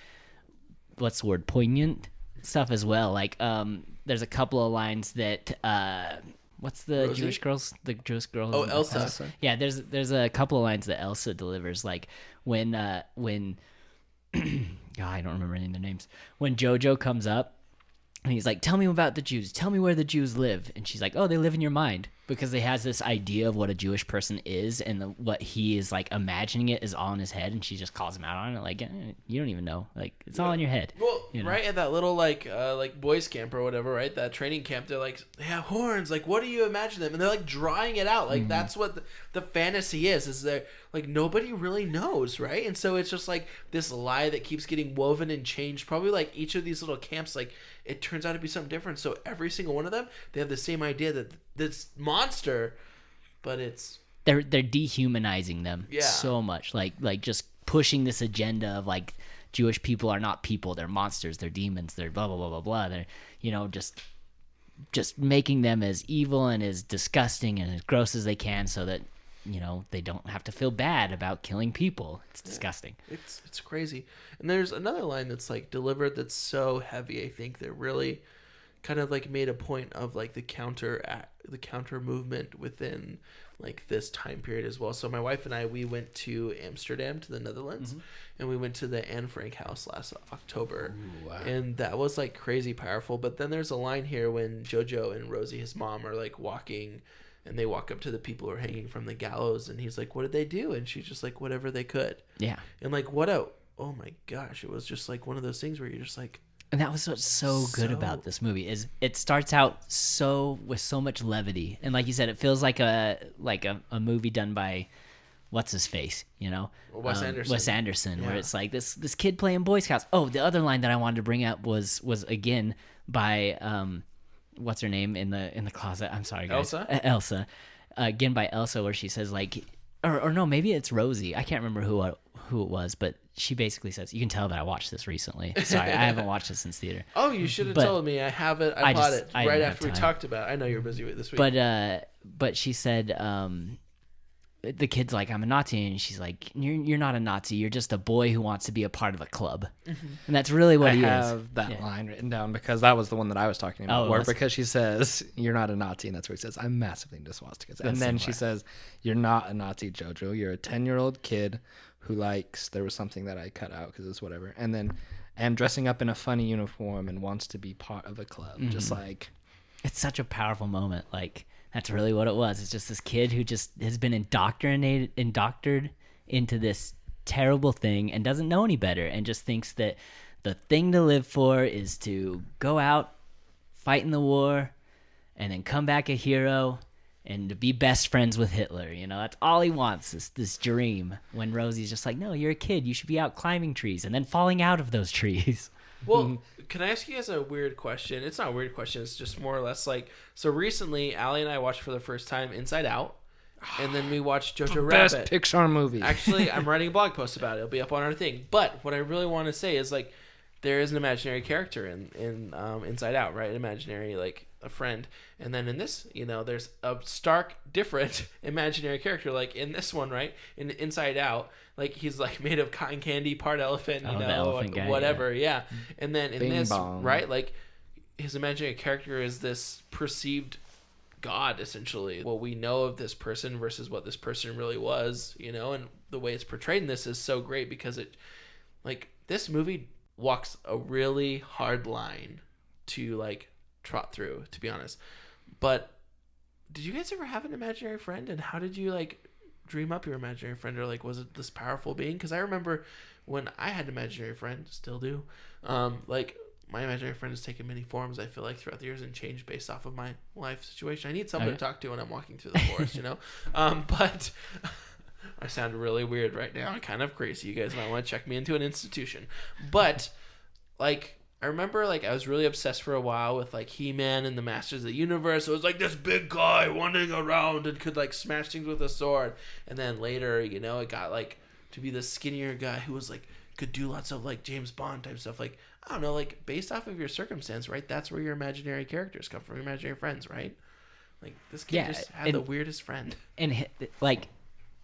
what's the word, poignant stuff as well. Like there's a couple of lines that what's the Rosie? Jewish girl? Oh, Elsa. Yeah, there's a couple of lines that Elsa delivers, like when God, I don't remember any of their names. When Jojo comes up and he's like, "Tell me about the Jews. Tell me where the Jews live." And she's like, "Oh, they live in your mind." Because they has this idea of what a Jewish person is, and what he is like imagining it is all in his head, and she just calls him out on it, like, "You don't even know. Like, it's all in your head." Well, you know? right at that little like boys camp or whatever, right? That training camp, they're like, they have horns. Like, what do you imagine them? And they're like drawing it out. Like that's what the fantasy is they're like nobody really knows, right? And so it's just like this lie that keeps getting woven and changed. Probably like each of these little camps, like it turns out to be something different. So every single one of them, they have the same idea that this monster, but it's they're dehumanizing them Yeah. so much, like just pushing this agenda of like Jewish people are not people, they're monsters, they're demons, they're blah blah blah blah blah. They're just making them as evil and as disgusting and as gross as they can, so that they don't have to feel bad about killing people. It's disgusting. It's crazy. And there's another line that's like delivered that's so heavy. I think that really kind of like made a point of like the counter movement within like this time period as well. So my wife and I, we went to Amsterdam, to the Netherlands, and we went to the Anne Frank house last October. Ooh, wow. And that was like crazy powerful. But then there's a line here when Jojo and Rosie, his mom, are like walking, and they walk up to the people who are hanging from the gallows, and he's like, "What did they do?" And she's just like, "Whatever they could." Yeah. And like, oh my gosh, it was just like one of those things where you're just like, And that was what's so good about this movie, is it starts out with so much levity, and like you said, it feels like a movie done by what's his face, Wes Anderson. Wes Anderson, where Yeah. it's like this kid playing Boy Scouts. Oh, the other line that I wanted to bring up was again by what's her name in the closet? I'm sorry, guys. Elsa? Elsa, again by Elsa, where she says like, or no, maybe it's Rosie. I can't remember who it was, but she basically says, "You can tell that I watched this recently." Sorry, I haven't watched it since theater. "Oh, you should have But told me. I have it. I bought just- it I right didn't have after we time. talked about it. I know you're busy with this week." But she said, the kid's like, "I'm a Nazi," and she's like, "You're not a Nazi. You're just a boy who wants to be a part of a club." And that's really what I he have is. that Yeah. line written down because that was the one that I was talking about. Oh, it where was? because she says, "You're not a Nazi," and that's where he says, "I'm massively into swastikas." And That's then so she right. says, "You're not a Nazi, Jojo. You're a 10-year-old kid who likes." There was something that I cut out because it's whatever. And then, "and dressing up in a funny uniform and wants to be part of a club." Just like, It's such a powerful moment. Like, that's really what it was. It's just this kid who just has been indoctrinated into this terrible thing and doesn't know any better and just thinks that the thing to live for is to go out, fight in the war, and then come back a hero and to be best friends with Hitler. That's all he wants, is this dream. When Rosie's just like, no, you're a kid. You should be out climbing trees and then falling out of those trees. Well, can I ask you guys a weird question? It's not a weird question. It's just more or less like, so recently, Allie and I watched for the first time Inside Out. And then we watched Jojo Rabbit. Best Pixar movie. Actually, I'm writing a blog post about it. It'll be up on our thing. But what I really want to say is, like, there is an imaginary character in Inside Out, right? An imaginary, like, a friend. And then in this, there's a stark different imaginary character. Like in this one, right? In Inside Out, like he's like made of cotton candy, part elephant, the elephant guy, whatever. Yeah. And then in Bing this, bong. right? Like his imaginary character is this perceived God, essentially. What we know of this person versus what this person really was, and the way it's portrayed in this is so great because this movie walks a really hard line to like trot through, to be honest. But did you guys ever have an imaginary friend, and how did you like dream up your imaginary friend, or like was it this powerful being? Because I remember when I had an imaginary friend, still do, like my imaginary friend has taken many forms, I feel like, throughout the years and changed based off of my life situation. I need someone to talk to when I'm walking through the forest, but I sound really weird right now. I'm kind of crazy. You guys might want to check me into an institution. But like I remember like I was really obsessed for a while with like He-Man and the Masters of the Universe. It was like this big guy wandering around and could like smash things with a sword. And then later, it got like to be the skinnier guy who was like could do lots of like James Bond type stuff. Like I don't know, like based off of your circumstance, right? That's where your imaginary characters come from, your imaginary friends, right? Like this kid just had the weirdest friend. And like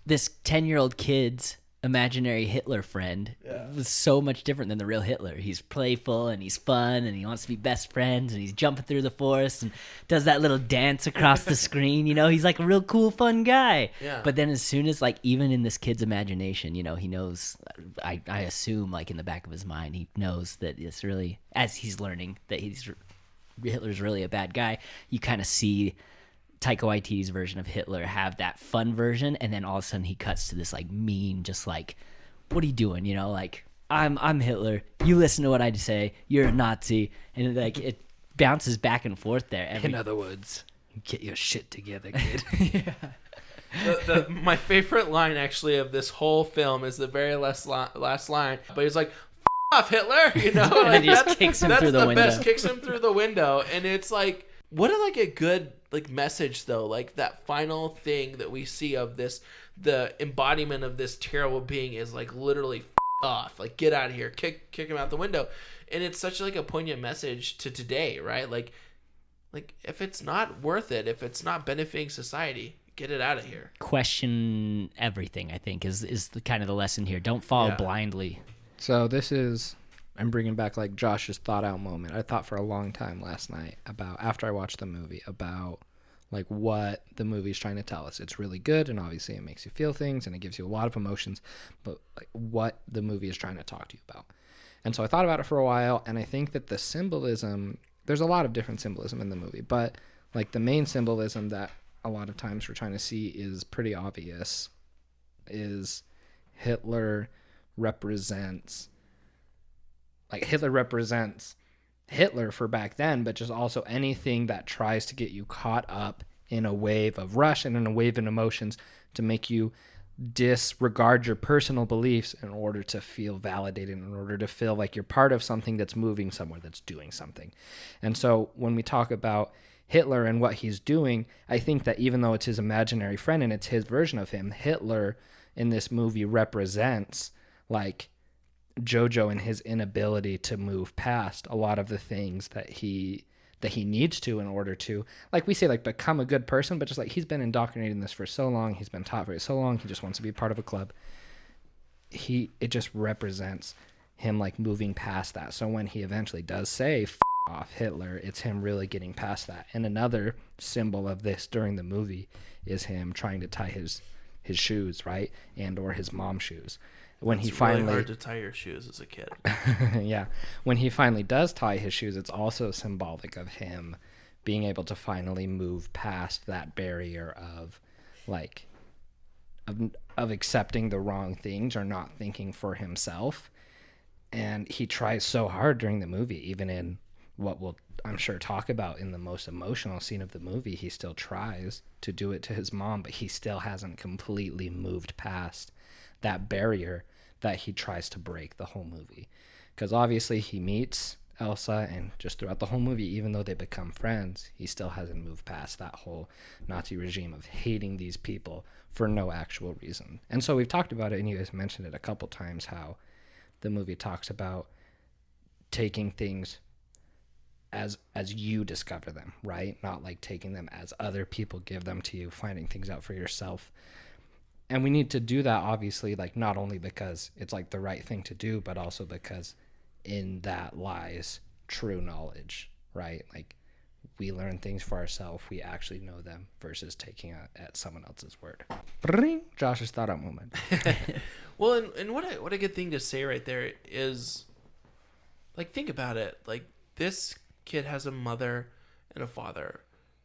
this 10-year-old kid's imaginary Hitler friend was so much different than the real Hitler. He's playful and he's fun and he wants to be best friends and he's jumping through the forest and does that little dance across the screen. He's like a real cool, fun guy. Yeah. But then as soon as like even in this kid's imagination, he knows, I assume like in the back of his mind, he knows that it's really, as he's learning that Hitler's really a bad guy, you kind of see Taika Waititi's version of Hitler have that fun version, and then all of a sudden he cuts to this like mean, just like, what are you doing? Like I'm Hitler. You listen to what I say. You're a Nazi, and like it bounces back and forth there. In other words, get your shit together, kid. My favorite line actually of this whole film is the very last line. But he's like, "F off, Hitler," and he just kicks him through the window. Best, kicks him through the window, and it's like, what a good like message though, like that final thing that we see of this, the embodiment of this terrible being is like literally F off, like get out of here, kick him out the window. And it's such like a poignant message to today, right? Like if it's not worth it, if it's not benefiting society, get it out of here. Question everything, I think, is the kind of the lesson here. Don't follow blindly. So I'm bringing back like Josh's thought out moment. I thought for a long time last night after I watched the movie about like what the movie's trying to tell us. It's really good, and obviously it makes you feel things and it gives you a lot of emotions, but like what the movie is trying to talk to you about. And so I thought about it for a while, and I think that the symbolism, there's a lot of different symbolism in the movie, but like the main symbolism that a lot of times we're trying to see is pretty obvious, is Hitler represents Hitler for back then, but just also anything that tries to get you caught up in a wave of rush and in a wave of emotions to make you disregard your personal beliefs in order to feel validated, in order to feel like you're part of something that's moving somewhere, that's doing something. And so when we talk about Hitler and what he's doing, I think that even though it's his imaginary friend and it's his version of him, Hitler in this movie represents like Jojo and his inability to move past a lot of the things that he needs to in order to, like we say, like become a good person, but just like he's been indoctrinated in this for so long, he's been taught for so long, he just wants to be part of a club. It just represents him like moving past that. So when he eventually does say F off Hitler, it's him really getting past that. And another symbol of this during the movie is him trying to tie his shoes, right? And or his mom's shoes. When it's he finally really hard to tie your shoes as a kid. Yeah. When he finally does tie his shoes, it's also symbolic of him being able to finally move past that barrier of like of accepting the wrong things or not thinking for himself. And he tries so hard during the movie, even in what we'll, I'm sure, talk about in the most emotional scene of the movie. He still tries to do it to his mom, but he still hasn't completely moved past that barrier that he tries to break the whole movie. Because obviously he meets Elsa, and just throughout the whole movie, even though they become friends, he still hasn't moved past that whole Nazi regime of hating these people for no actual reason. And so we've talked about it, and you guys mentioned it a couple times, how the movie talks about taking things as you discover them, right? Not like taking them as other people give them to you, finding things out for yourself. And we need to do that, obviously, like not only because it's like the right thing to do, but also because in that lies true knowledge, right? Like we learn things for ourselves, we actually know them, versus taking at someone else's word. Josh's thought out moment. Well, and what a good thing to say right there is, like, think about it. Like, this kid has a mother and a father,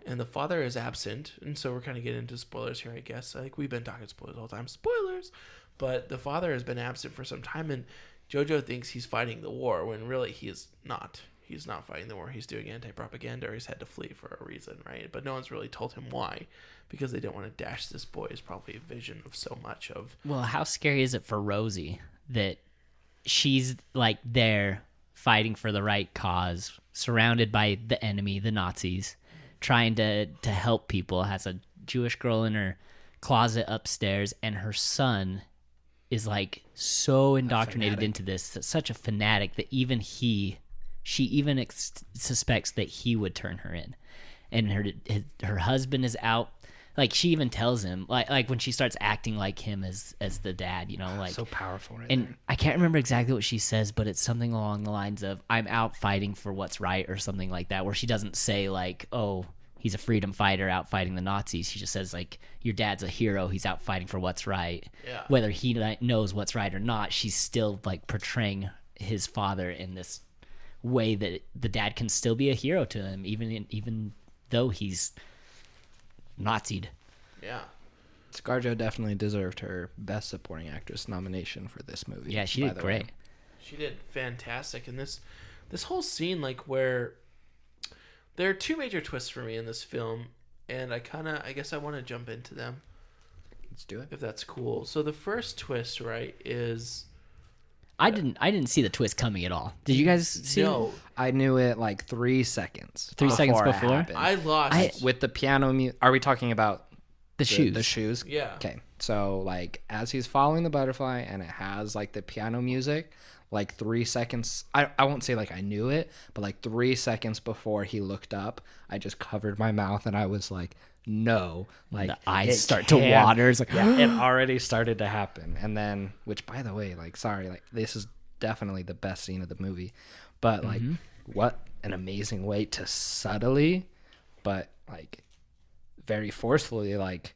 and the father is absent, and so we're kind of getting into spoilers here, I guess. Like, we've been talking spoilers all the time. Spoilers! But the father has been absent for some time, and Jojo thinks he's fighting the war, when really he is not. He's not fighting the war. He's doing anti-propaganda, or he's had to flee for a reason, right? But no one's really told him why, because they don't want to dash this boy's probably a vision of so much of... Well, how scary is it for Rosie that she's, like, there fighting for the right cause, surrounded by the enemy, the Nazis, trying to help people, has a Jewish girl in her closet upstairs, and her son is, like, so indoctrinated into this, such a fanatic that even she even suspects that he would turn her in. And her husband is out. Like, she even tells him, like when she starts acting like him as the dad, you know, like so powerful, right? And there. I can't remember exactly what she says, but it's something along the lines of, "I'm out fighting for what's right," or something like that, where she doesn't say like, "Oh, he's a freedom fighter out fighting the Nazis." She just says like, "Your dad's a hero. He's out fighting for what's right." Yeah. Whether he knows what's right or not, she's still like portraying his father in this way that the dad can still be a hero to him, even though he's Nazi'd. Yeah. ScarJo definitely deserved her Best Supporting Actress nomination for this movie. Yeah, she did great. She did fantastic. And this whole scene, like, where there are two major twists for me in this film, and I guess I want to jump into them. Let's do it. If that's cool. So the first twist, right, is... I didn't see the twist coming at all. Did you guys see No. I knew it like 3 seconds. 3 seconds it before? happened. I lost... With the piano Are we talking about the shoes? The shoes? Yeah. Okay. So, like, as he's following the butterfly and it has, like, the piano music, like, 3 seconds... I won't say, like, I knew it, but, like, 3 seconds before he looked up, I just covered my mouth and I was like, no. Like, The eyes it start to can't. water. It's like, Yeah, it already started to happen. And then, which, by the way, like, sorry, like, this is definitely the best scene of the movie. But, like, what an amazing way to subtly, but, like, very forcefully, like,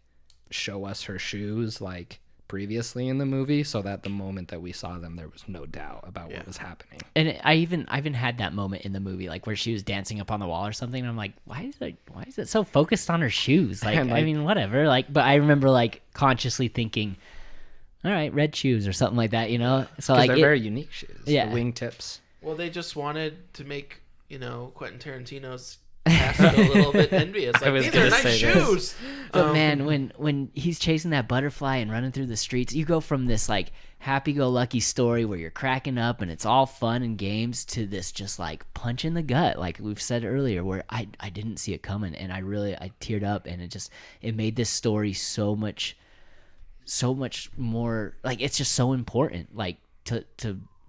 show us her shoes, like, previously in the movie, so that the moment that we saw them, there was no doubt about what was happening. and I even had that moment in the movie, like where she was dancing up on the wall or something. And I'm like, why is it so focused on her shoes? Like, And, like, I mean, whatever. Like, but I remember like consciously thinking, all right, red shoes or something like that, you know? So like, They're very unique shoes. Yeah. The wingtips. Well, they just wanted to make, Quentin Tarantino's cast a little bit envious. Like, was these are gonna nice say shoes. But man, when he's chasing that butterfly and running through the streets, you go from this like happy-go-lucky story where you're cracking up and it's all fun and games to this just like punch in the gut, like we've said earlier, where I didn't see it coming, and I teared up, and it made this story so much more, like, it's just so important, like to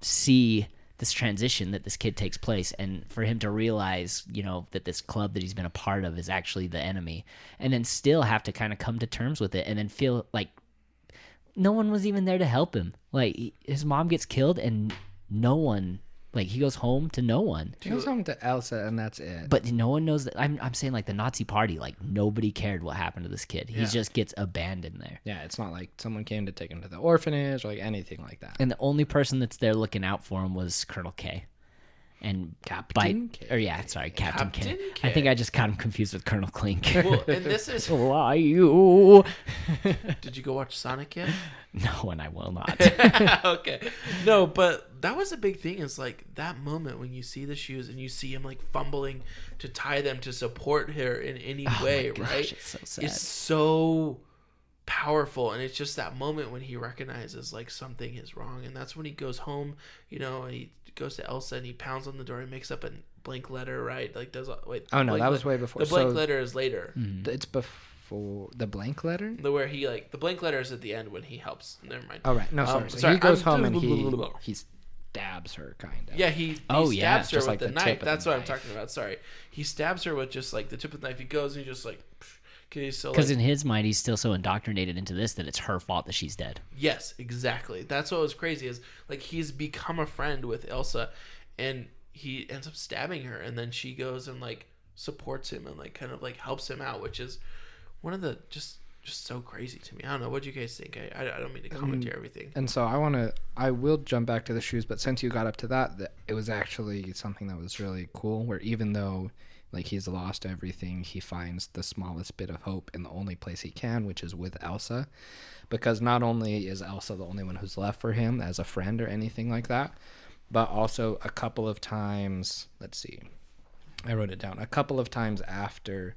see this transition that this kid takes place, and for him to realize, that this club that he's been a part of is actually the enemy, and then still have to kind of come to terms with it, and then feel like no one was even there to help him. Like, his mom gets killed and no one, like, he goes home to no one. He goes home to Elsa, and that's it. But no one knows that. I'm saying, like, the Nazi party, like, nobody cared what happened to this kid. He just gets abandoned there. Yeah, it's not like someone came to take him to the orphanage or like anything like that. And the only person that's there looking out for him was Colonel K. and Captain bite. K. Or yeah, sorry, Captain K. Captain I think K. I just got him confused with Colonel Clink. Well, and this is. Why you? Did you go watch Sonic yet? No, and I will not. Okay. No, but that was a big thing, is like that moment when you see the shoes and you see him like fumbling to tie them to support her in any way, my gosh, right? it's so sad. It's so powerful, and it's just that moment when he recognizes like something is wrong, and that's when he goes home, and he goes to Elsa and he pounds on the door and makes up a blank letter, right? Like does wait. Oh no, that was way before. The blank letter is later. It's before the blank letter. Where he like the blank letter is at the end when he helps. Never mind. Oh right, no, sorry. So sorry, he goes I'm- home and he stabs her kind of. Yeah, he Oh, stabs yeah, her just with like the the knife. tip of That's the what I'm knife. talking about. Sorry, he stabs her with just like the tip of the knife. He goes and he just like, so Because like, in his mind, he's still so indoctrinated into this that it's her fault that she's dead. yes, exactly. That's what was crazy, is like he's become a friend with Elsa, and he ends up stabbing her, and then she goes and like supports him and like kind of like helps him out, which is one of the just so crazy to me. I don't know. What do you guys think? I don't mean to commentary everything. And so I will jump back to the shoes, but since you got up to that, it was actually something that was really cool, where even though like he's lost everything, he finds the smallest bit of hope in the only place he can, which is with Elsa, because not only is Elsa the only one who's left for him as a friend or anything like that, but also a couple of times, let's see, I wrote it down, a couple of times after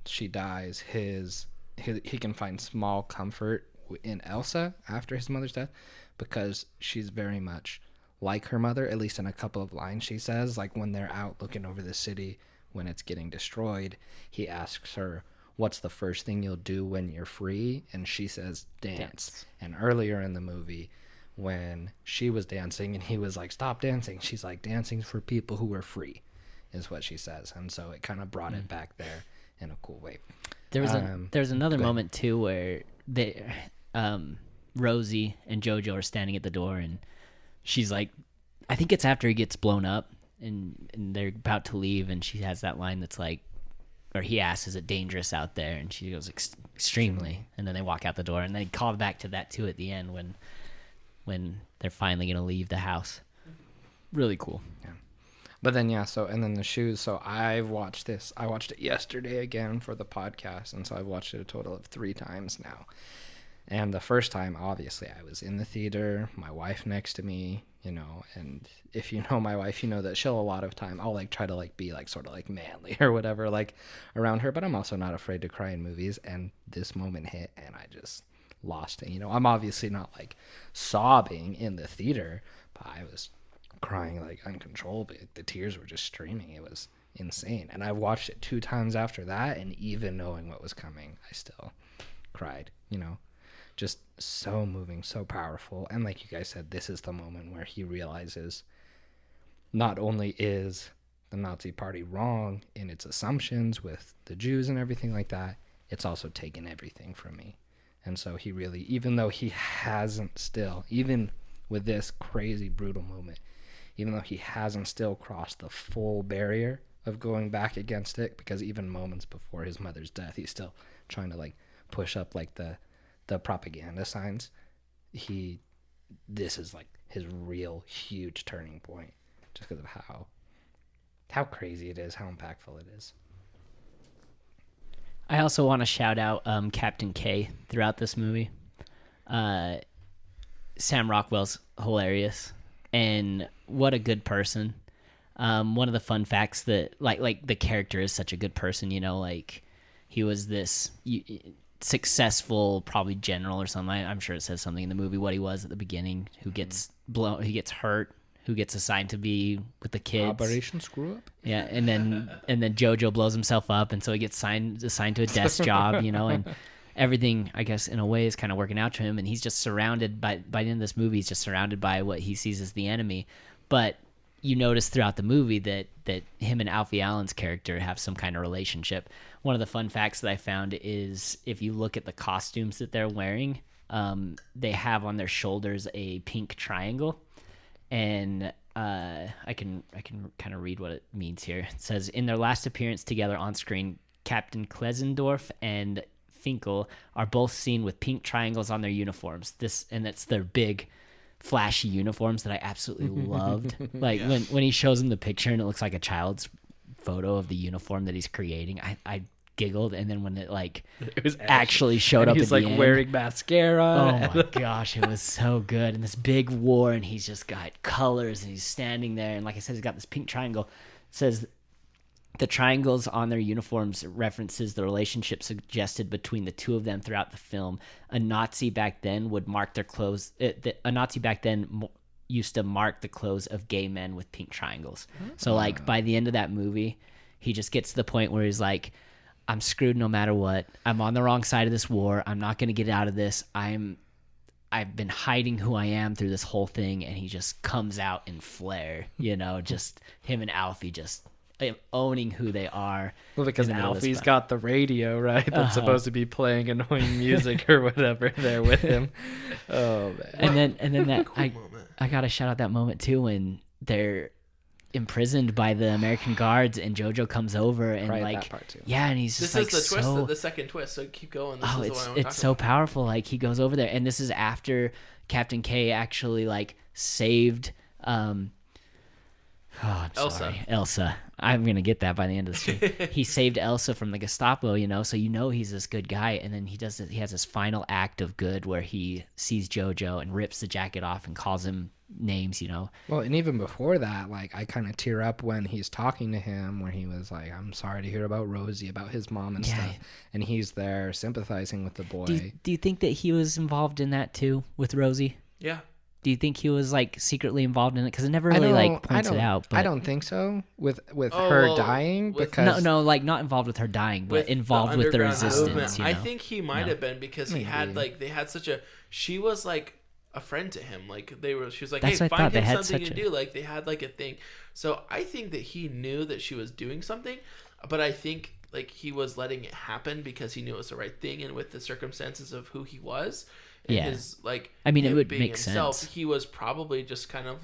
she dies, he can find small comfort in Elsa after his mother's death, because she's very much like her mother, at least in a couple of lines she says. Like when they're out looking over the city when it's getting destroyed, he asks her, what's the first thing you'll do when you're free? And she says, dance. And earlier in the movie, when she was dancing and he was like, stop dancing, she's like, dancing for people who are free, is what she says. And so it kind of brought it back there in a cool way. There's another moment too where Rosie and Jojo are standing at the door, and she's like, I think it's after he gets blown up, and they're about to leave, and she has that line that's like, or he asks, is it dangerous out there? And she goes, extremely. And then they walk out the door, and they call back to that too at the end when they're finally going to leave the house. Really cool. Yeah. But then, and then the shoes. So I watched it yesterday again for the podcast. And so I've watched it a total of 3 times now. And the first time, obviously, I was in the theater, my wife next to me, and if you know my wife, you know that she'll a lot of time, I'll like try to like be like sort of like manly or whatever, like around her, but I'm also not afraid to cry in movies. And this moment hit and I just lost it. I'm obviously not like sobbing in the theater, but I was crying like uncontrollably. The tears were just streaming. It was insane. And I watched it 2 times after that, and even knowing what was coming, I still cried, just so moving, so powerful. And like you guys said, this is the moment where he realizes not only is the Nazi party wrong in its assumptions with the Jews and everything like that, it's also taken everything from me. And so he really, even though he hasn't still, even with this crazy brutal moment, even though he hasn't still crossed the full barrier of going back against it, because even moments before his mother's death, he's still trying to like push up like the propaganda signs. This is like his real huge turning point, just because of how crazy it is, how impactful it is. I also want to shout out Captain K throughout this movie. Sam Rockwell's hilarious, and what a good person. One of the fun facts that like the character is such a good person, like he was this successful probably general or something. I'm sure it says something in the movie what he was at the beginning, who gets hurt, who gets assigned to be with the kids. Operation Screw Up. Yeah, and then Jojo blows himself up, and so he gets assigned to a desk job, and everything, I guess, in a way is kind of working out to him, and he's just surrounded by the end of this movie, he's just surrounded by what he sees as the enemy. But you notice throughout the movie that him and Alfie Allen's character have some kind of relationship. One of the fun facts that I found is if you look at the costumes that they're wearing, they have on their shoulders a pink triangle, and I can kind of read what it means here. It says, in their last appearance together on screen, Captain Klesendorf and Finkel are both seen with pink triangles on their uniforms. And that's their big flashy uniforms that I absolutely loved. Like when he shows him the picture and it looks like a child's photo of the uniform that he's creating, I giggled. And then when it was actually showed up, he's at the end, wearing mascara. Oh my gosh, it was so good. And this big war, and he's just got colors, and he's standing there, and like I said, he's got this pink triangle. It says the triangles on their uniforms references the relationship suggested between the two of them throughout the film. A Nazi back then would mark their clothes. A Nazi back then used to mark the clothes of gay men with pink triangles. So like by the end of that movie, he just gets to the point where he's like, I'm screwed no matter what. I'm on the wrong side of this war. I'm not going to get out of this. I've been hiding who I am through this whole thing, and he just comes out in flair, just him and Alfie just owning who they are. Well, because Alfie's got the radio, right? That's supposed to be playing annoying music or whatever there with him. Oh man. And then that Cool I gotta shout out that moment too when they're imprisoned by the American guards and Jojo comes over and that part too. Yeah, and he's just This is the twist, the second twist. So keep going. This is the one I want to talk it's so powerful. Like he goes over there, and this is after Captain K actually saved Elsa. I'm gonna get that by the end of the stream. He saved Elsa from the Gestapo, so he's this good guy, and then he has this final act of good where he sees Jojo and rips the jacket off and calls him names, Well, and even before that, I kind of tear up when he's talking to him, where he was like, I'm sorry to hear about Rosie, about his mom and stuff, and he's there sympathizing with the boy. Do you think that he was involved in that too with Rosie? Yeah. Do you think he was secretly involved in it? Because it never really points it out. But I don't think so. With her dying, because no, not involved with her dying, but involved with the resistance. I think he might have been because he had they had such a. She was a friend to him. She was like, hey, find him something to do. They had a thing. So I think that he knew that she was doing something, but I think he was letting it happen because he knew it was the right thing, and with the circumstances of who he was. His it would make sense. He was probably just kind of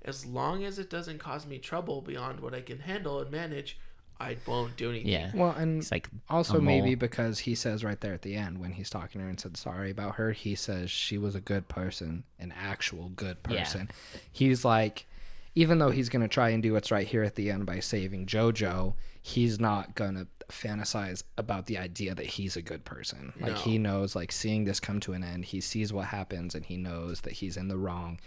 as long as it doesn't cause me trouble beyond what I can handle and manage, I won't do anything. Yeah. Well, and also maybe because he says right there at the end when he's talking to her and said sorry about her, he says she was a good person, an actual good person. Yeah. He's even though he's going to try and do what's right here at the end by saving Jojo, he's not going to fantasize about the idea that he's a good person. He knows, seeing this come to an end, he sees what happens and he knows that he's in the wrong.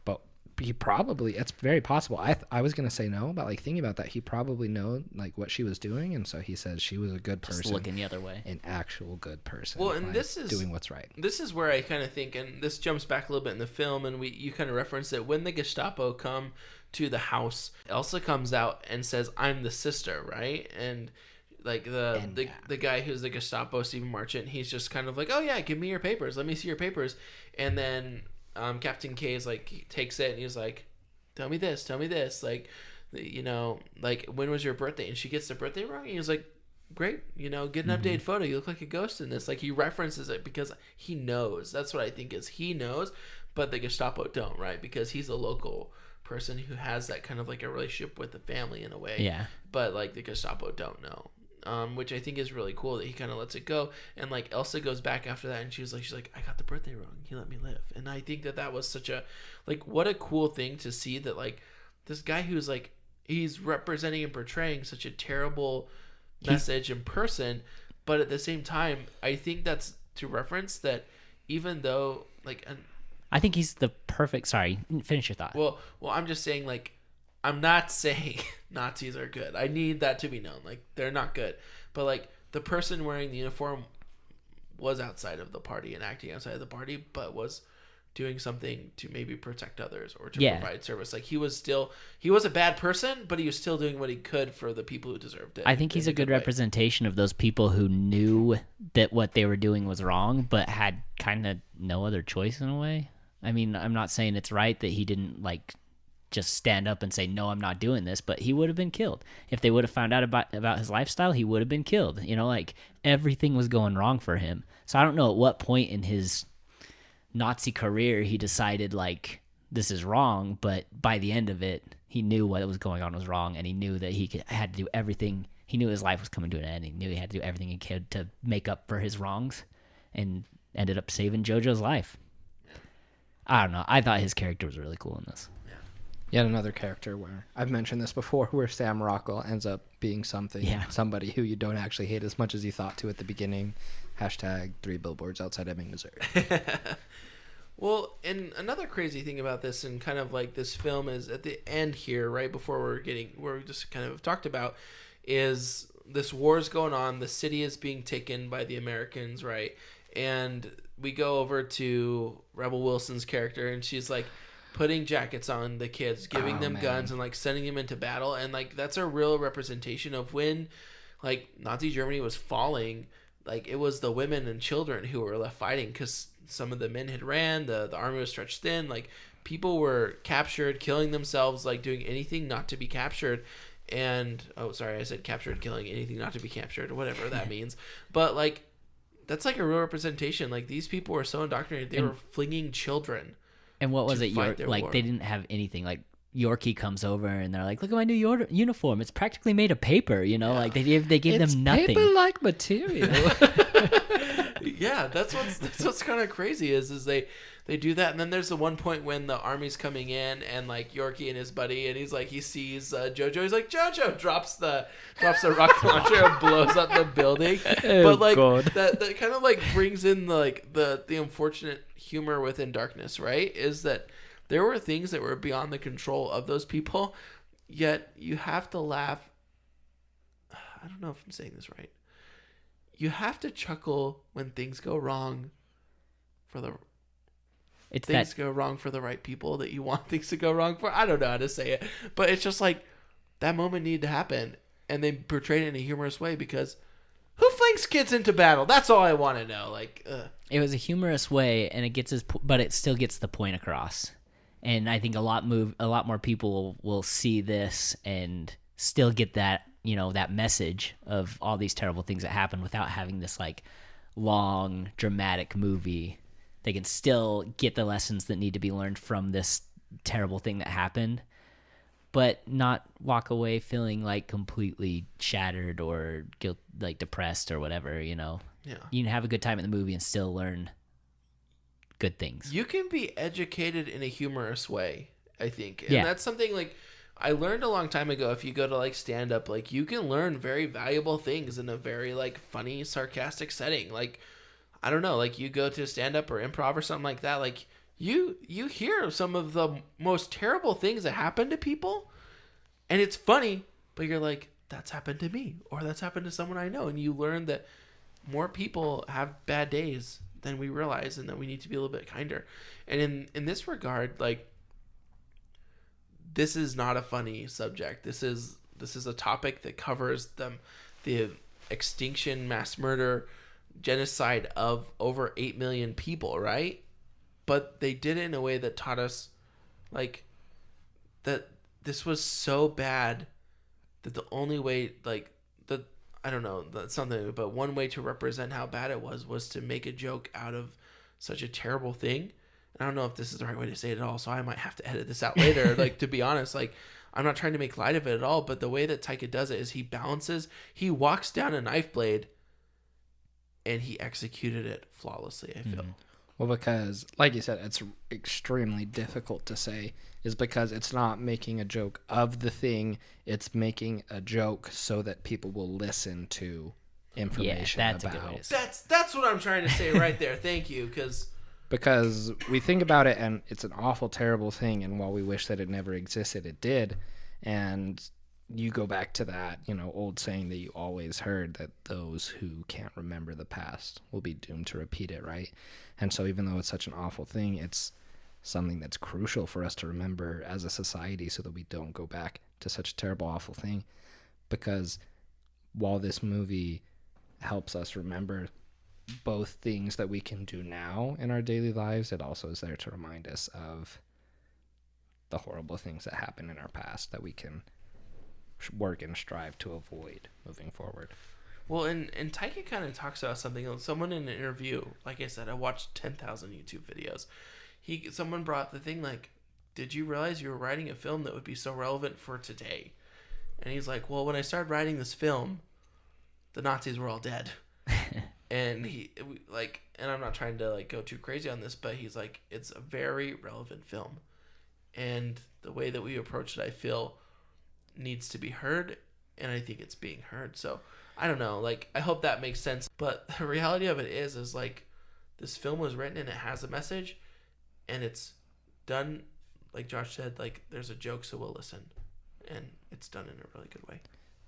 But he probably, it's very possible. I was going to say no, but thinking about that, he probably know what she was doing. And so he says she was a good person. Just looking the other way. An actual good person. Well, and this is doing what's right. This is where I kind of think, and this jumps back a little bit in the film, and you kind of reference it when the Gestapo come to the house, Elsa comes out and says, I'm the sister, right? And the guy who's the Gestapo, Stephen Marchant, he's just kind of oh yeah, give me your papers, let me see your papers. And then Captain K is he takes it and he's tell me this, when was your birthday? And she gets the birthday wrong, and he's great, get an updated photo, you look like a ghost in this. He references it because he knows. That's what I think is he knows, but the Gestapo don't, right? Because he's a local person who has that kind of a relationship with the family in a way. Yeah. But the Gestapo don't know. Which I think is really cool that he kind of lets it go. And Elsa goes back after that and she's like, I got the birthday wrong. He let me live. And I think that was such a, what a cool thing to see that this guy who's he's representing and portraying such a terrible message in person. But at the same time, I think that's to reference that even though I think he's the perfect. Sorry, finish your thought. Well, I'm just saying, I'm not saying Nazis are good. I need that to be known. They're not good. But the person wearing the uniform was outside of the party and acting outside of the party, but was doing something to maybe protect others or to provide service. He was a bad person, but he was still doing what he could for the people who deserved it. I think he's a good representation of those people who knew that what they were doing was wrong, but had kind of no other choice in a way. I mean, I'm not saying it's right that he didn't just stand up and say, no, I'm not doing this, but he would have been killed. If they would have found out about his lifestyle, he would have been killed. Everything was going wrong for him. So I don't know at what point in his Nazi career he decided this is wrong, but by the end of it, he knew what was going on was wrong, and he knew that had to do everything. He knew his life was coming to an end. He knew he had to do everything he could to make up for his wrongs, and ended up saving Jojo's life. I don't know. I thought his character was really cool in this. Yet another character where I've mentioned this before, where Sam Rockwell ends up being somebody who you don't actually hate as much as you thought to at the beginning. # 3 billboards outside Ebbing, Missouri. Well, and another crazy thing about this and kind of like this film is at the end here, right before where we just kind of talked about, is this war is going on. The city is being taken by the Americans, right? And we go over to Rebel Wilson's character, and she's like putting jackets on the kids, giving them guns, and like sending them into battle. And like that's a real representation of when like Nazi Germany was falling. Like it was the women and children who were left fighting because some of the men had ran. The army was stretched thin. Like people were captured, killing themselves, like doing anything not to be captured. And I said captured, killing anything not to be captured, whatever that means. But like that's like a real representation. Like these people were so indoctrinated, they were flinging children. And what was it? Like they didn't have anything. Like Yorkie comes over and they're like, "Look at my new uniform. It's practically made of paper." You know, like they give them nothing. Paper-like material. Yeah, that's what's kind of crazy is they do that, and then there's the one point when the army's coming in and like Yorkie and his buddy, and he's like he sees Jojo, he's like Jojo drops the rocket launcher and blows up the building. But like that kind of like brings in the unfortunate humor within darkness, right? Is that there were things that were beyond the control of those people, yet you have to laugh. I don't know if I'm saying this right. You have to chuckle when things go wrong go wrong for the right people that you want things to go wrong for. I don't know how to say it, but it's just like that moment needed to happen, and they portrayed it in a humorous way because who flings kids into battle? That's all I want to know. Like, it was a humorous way, and but it still gets the point across. And I think a lot more people will see this and still get that, you know, that message of all these terrible things that happen without having this like long dramatic movie. They can still get the lessons that need to be learned from this terrible thing that happened, but not walk away feeling like completely shattered or depressed or whatever, you know. Yeah. You can have a good time in the movie and still learn good things. You can be educated in a humorous way, I think. And yeah. That's something like I learned a long time ago. If you go to like stand up, like you can learn very valuable things in a very like funny, sarcastic setting. Like, I don't know, like you go to stand up or improv or something like that, like you hear some of the most terrible things that happen to people, and it's funny, but you're like, that's happened to me, or that's happened to someone I know, and you learn that more people have bad days than we realize, and that we need to be a little bit kinder. And in this regard, like, this is not a funny subject. This is a topic that covers the extinction, mass murder, genocide of over 8 million people, right? But they did it in a way that taught us like that this was so bad that the only way, like, I don't know, that's something, but one way to represent how bad it was to make a joke out of such a terrible thing. And I don't know if this is the right way to say it at all, so I might have to edit this out later. Like, to be honest, like, I'm not trying to make light of it at all, but the way that Taika does it is he walks down a knife blade and he executed it flawlessly, I feel. Well, because, like you said, it's extremely difficult to say, is because it's not making a joke of the thing, it's making a joke so that people will listen to information that's about. A good way to say it. That's what I'm trying to say right there. Thank you, because we think about it and it's an awful, terrible thing, and while we wish that it never existed, it did. And you go back to that, you know, old saying that you always heard, that those who can't remember the past will be doomed to repeat it, right? And so even though it's such an awful thing, it's something that's crucial for us to remember as a society so that we don't go back to such a terrible, awful thing. Because while this movie helps us remember both things that we can do now in our daily lives, it also is there to remind us of the horrible things that happened in our past that we can work and strive to avoid moving forward. Well, and Taika kind of talks about something else. Someone in an interview, like I said, I watched 10,000 YouTube videos. Someone brought the thing like, did you realize you were writing a film that would be so relevant for today? And he's like, well, when I started writing this film, the Nazis were all dead. And and I'm not trying to like go too crazy on this, but he's like, it's a very relevant film, and the way that we approach it, I feel, needs to be heard, and I think it's being heard. So I don't know, like, I hope that makes sense. But the reality of it is like, this film was written and it has a message, and it's done, like Josh said, like, there's a joke, so we'll listen, and it's done in a really good way.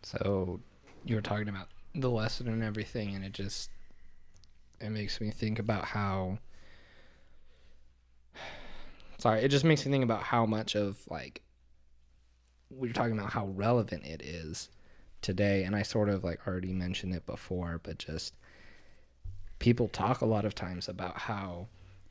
So you were talking about the lesson and everything, and it makes me think about how, it just makes me think about how much of, like, we're talking about how relevant it is today. And I sort of like already mentioned it before, but just people talk a lot of times about how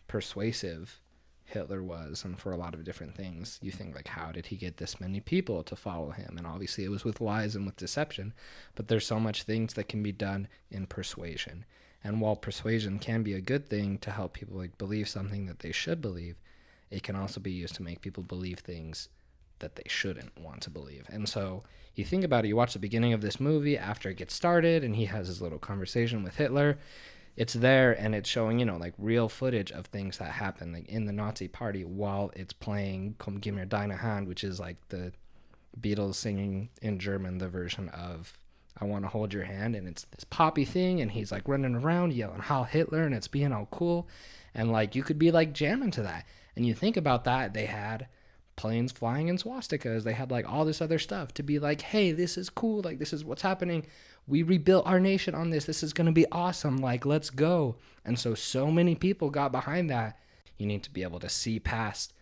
persuasive Hitler was, and for a lot of different things. You think, like, how did he get this many people to follow him? And obviously it was with lies and with deception, but there's so much things that can be done in persuasion. And while persuasion can be a good thing to help people like believe something that they should believe, it can also be used to make people believe things that they shouldn't want to believe. And so you think about it, you watch the beginning of this movie after it gets started and he has his little conversation with Hitler. It's there, and it's showing, you know, like real footage of things that happen like in the Nazi party while it's playing Komm gib mir deine Hand, which is like the Beatles singing in German the version of I Want to Hold Your Hand. And it's this poppy thing, and he's like running around yelling Heil Hitler, and it's being all cool. And like you could be like jamming to that. And you think about that, they had planes flying in swastikas. They had like all this other stuff to be like, hey, this is cool. Like, this is what's happening. We rebuilt our nation on this. This is going to be awesome. Like, let's go. And so many people got behind that. You need to be able to see past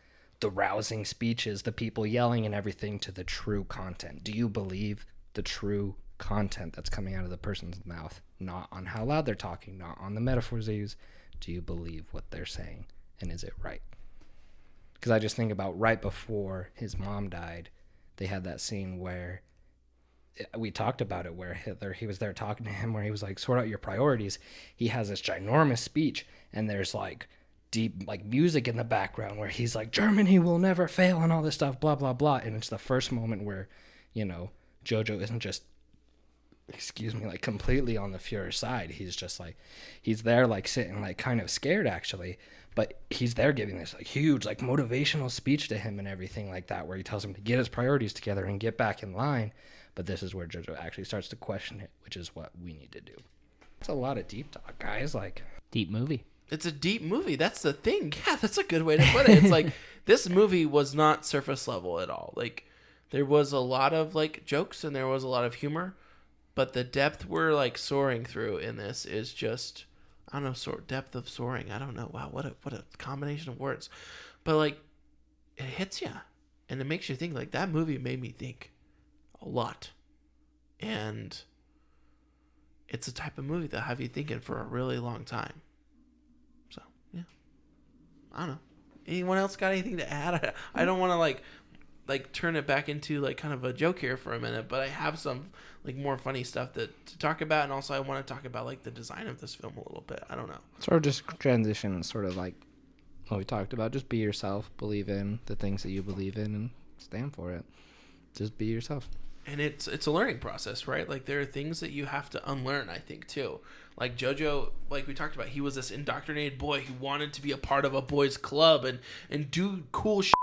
the rousing speeches, the people yelling and everything, to the true content. Do you believe the true content that's coming out of the person's mouth? Not on how loud they're talking, not on the metaphors they use. Do you believe what they're saying? And is it right? Because I just think about right before his mom died, they had that scene where we talked about it, where Hitler, he was there talking to him, where he was like, sort out your priorities. He has this ginormous speech, and there's like deep like music in the background where he's like, Germany will never fail and all this stuff, blah, blah, blah. And it's the first moment where, you know, Jojo isn't just, like completely on the Fuhrer's side. He's just like, he's there like sitting like kind of scared actually, but he's there giving this like huge like motivational speech to him and everything like that, where he tells him to get his priorities together and get back in line. But this is where Jojo actually starts to question it, which is what we need to do. It's a lot of deep talk, guys. Like, deep movie. It's a deep movie. That's the thing. Yeah, that's a good way to put it. It's like, this movie was not surface level at all. Like, there was a lot of like jokes and there was a lot of humor, but the depth we're like soaring through in this is just, I don't know, depth of soaring. I don't know. Wow, what a combination of words. But like, it hits you, and it makes you think. Like, that movie made me think a lot, and it's a type of movie that have you thinking for a really long time. So yeah, I don't know. Anyone else got anything to add? I don't want to like turn it back into like kind of a joke here for a minute, but I have some like more funny stuff to talk about, and also I want to talk about like the design of this film a little bit. I don't know. Sort of just transition, sort of like what we talked about. Just be yourself, believe in the things that you believe in, and stand for it. Just be yourself. And it's a learning process, right? Like, there are things that you have to unlearn, I think, too. Like Jojo, like we talked about, he was this indoctrinated boy who wanted to be a part of a boys' club and do cool shit.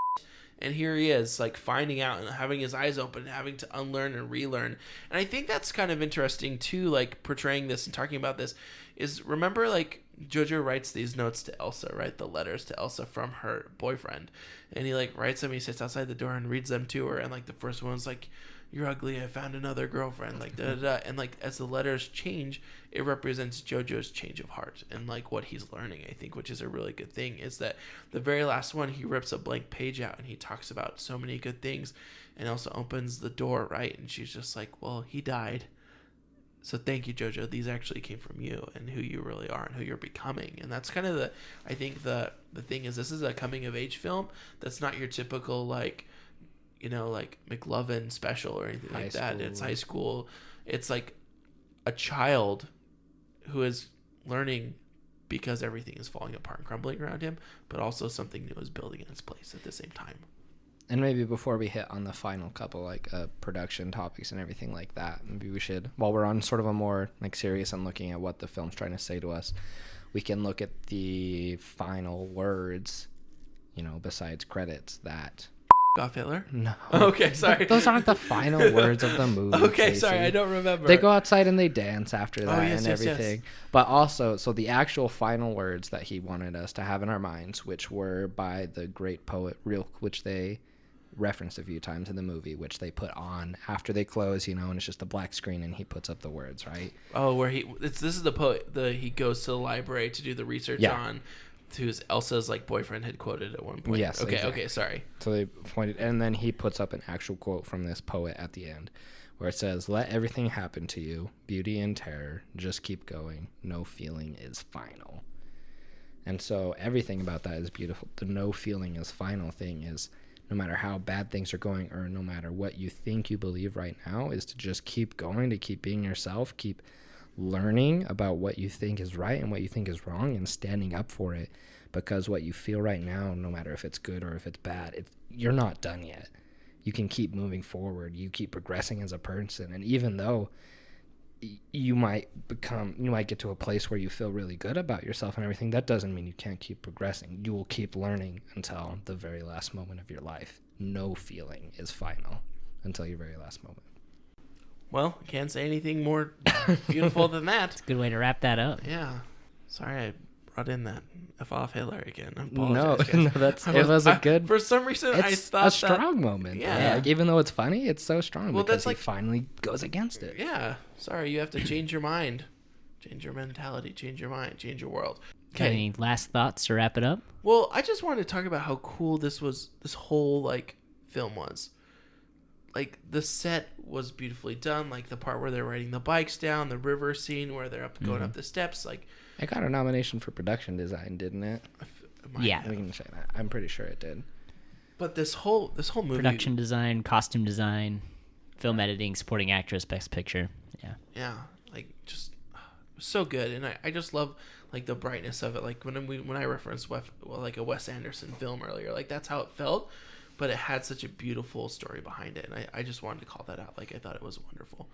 And here he is, like, finding out and having his eyes open and having to unlearn and relearn. And I think that's kind of interesting, too, like, portraying this and talking about this. Is, remember, like, Jojo writes these notes to Elsa, right? The letters to Elsa from her boyfriend. And he, like, writes them, he sits outside the door and reads them to her. And, like, the first one's like, you're ugly, I found another girlfriend, like, da-da-da. And, like, as the letters change, it represents Jojo's change of heart and, like, what he's learning, I think, which is a really good thing, is that the very last one, he rips a blank page out and he talks about so many good things, and Elsa opens the door, right? And she's just like, well, he died. So thank you, Jojo. These actually came from you and who you really are and who you're becoming. And that's kind of I think the thing is, this is a coming-of-age film that's not your typical, like, you know, like McLovin special or anything like that. It's high school. It's like a child who is learning because everything is falling apart and crumbling around him, but also something new is building in its place at the same time. And maybe before we hit on the final couple, like production topics and everything like that, maybe we should, while we're on sort of a more like serious and looking at what the film's trying to say to us, we can look at the final words, you know, besides credits that... Off Hitler? No. Okay, sorry. Those aren't the final words of the movie. Okay, Casey. sorry, I don't remember. They go outside and they dance after that yes, and yes, everything. yes. But also, so the actual final words that he wanted us to have in our minds, which were by the great poet which they referenced a few times in the movie, which they put on after they close, you know, and it's just a black screen and he puts up the words, right? Oh, where this is the poet. He goes to the library to do the research on who's Elsa's like boyfriend had quoted at one point. Yes. Okay. Exactly. Okay. Sorry. So they pointed, and then he puts up an actual quote from this poet at the end, where it says, "Let everything happen to you, beauty and terror. Just keep going. No feeling is final." And so everything about that is beautiful. The no feeling is final thing is, no matter how bad things are going, or no matter what you think you believe right now, is to just keep going, to keep being yourself, keep learning about what you think is right and what you think is wrong, and standing up for it, because what you feel right now, no matter if it's good or if it's bad, you're not done yet. You can keep moving forward. You keep progressing as a person. And even though you might get to a place where you feel really good about yourself and everything, that doesn't mean you can't keep progressing. You will keep learning until the very last moment of your life. No feeling is final until your very last moment. Well, I can't say anything more beautiful than that. It's a good way to wrap that up. Yeah. Sorry I brought in that F off Hitler again. I No, apologize, it was a good... For some reason, I It's thought a strong moment. Yeah. Like, even though it's funny, it's so strong Well, because that's he finally goes against it. Yeah. Sorry, you have to change your mind. Change your mentality. Change your mind. Change your world. Got any last thoughts to wrap it up? Well, I just wanted to talk about how cool this whole, like, film was. Like, the set was beautifully done. Like, the part where they're riding the bikes down, the river scene where they're going up the steps. Like, It got a nomination for production design, didn't it? Yeah. We can check that. I'm pretty sure it did. But this whole movie, Production design, costume design, film editing, supporting actress, best picture. yeah, like just so good, and I just love like the brightness of it. Like when I referenced like a Wes Anderson film earlier, like that's how it felt, but it had such a beautiful story behind it, and I just wanted to call that out. Like I thought it was wonderful.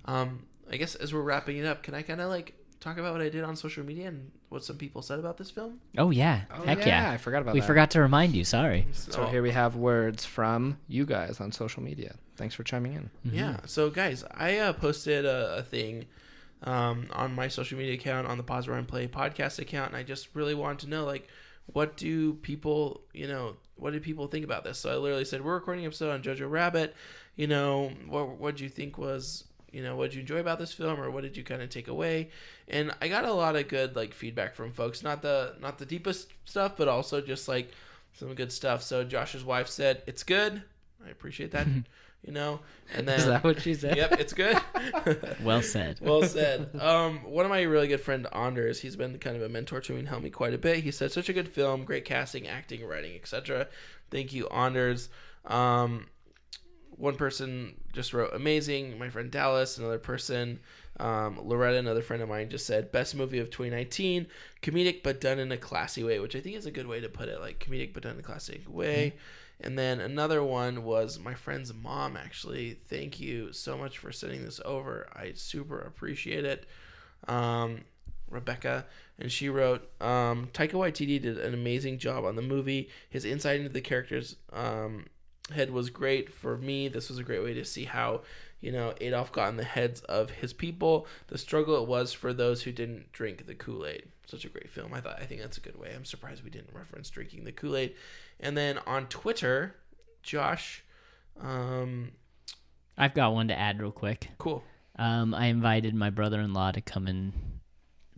I guess as we're wrapping it up, can I kind of like talk about what I did on social media and what some people said about this film? Oh yeah, heck yeah! I forgot about We that. forgot to remind you. Sorry. So here we have words from you guys on social media. Thanks for chiming in. Yeah. So guys, I posted a thing on my social media account, on the Pause Run Play podcast account, and I just really wanted to know, like, what do people think about this? So I literally said, we're recording an episode on Jojo Rabbit. You know, what do you think was, you know, what did you enjoy about this film, or what did you kind of take away? And I got a lot of good like feedback from folks, not the deepest stuff, but also just like some good stuff. So Josh's wife said it's good. I appreciate that. You know, and then Is that what she said? Yep, it's good. Well said. Well said. One of my really good friend, Anders, he's been kind of a mentor to me and helped me quite a bit. He said, such a good film, great casting, acting, writing, etc. Thank you, Anders. One person just wrote amazing. My friend Dallas, another person, Loretta, another friend of mine, just said best movie of 2019, comedic but done in a classy way, which I think is a good way to put it, like comedic but done in a classic way. Mm-hmm. And then another one was my friend's mom, actually. Thank you so much for sending this over. I super appreciate it. Rebecca, and she wrote, Taika Waititi did an amazing job on the movie. His insight into the characters' head was great for me. This was a great way to see how, you know, Adolf got in the heads of his people. The struggle it was for those who didn't drink the Kool-Aid. Such a great film. I think that's a good way. I'm surprised we didn't reference drinking the Kool-Aid. And then on Twitter, Josh, I've got one to add real quick. Cool. I invited my brother-in-law to come and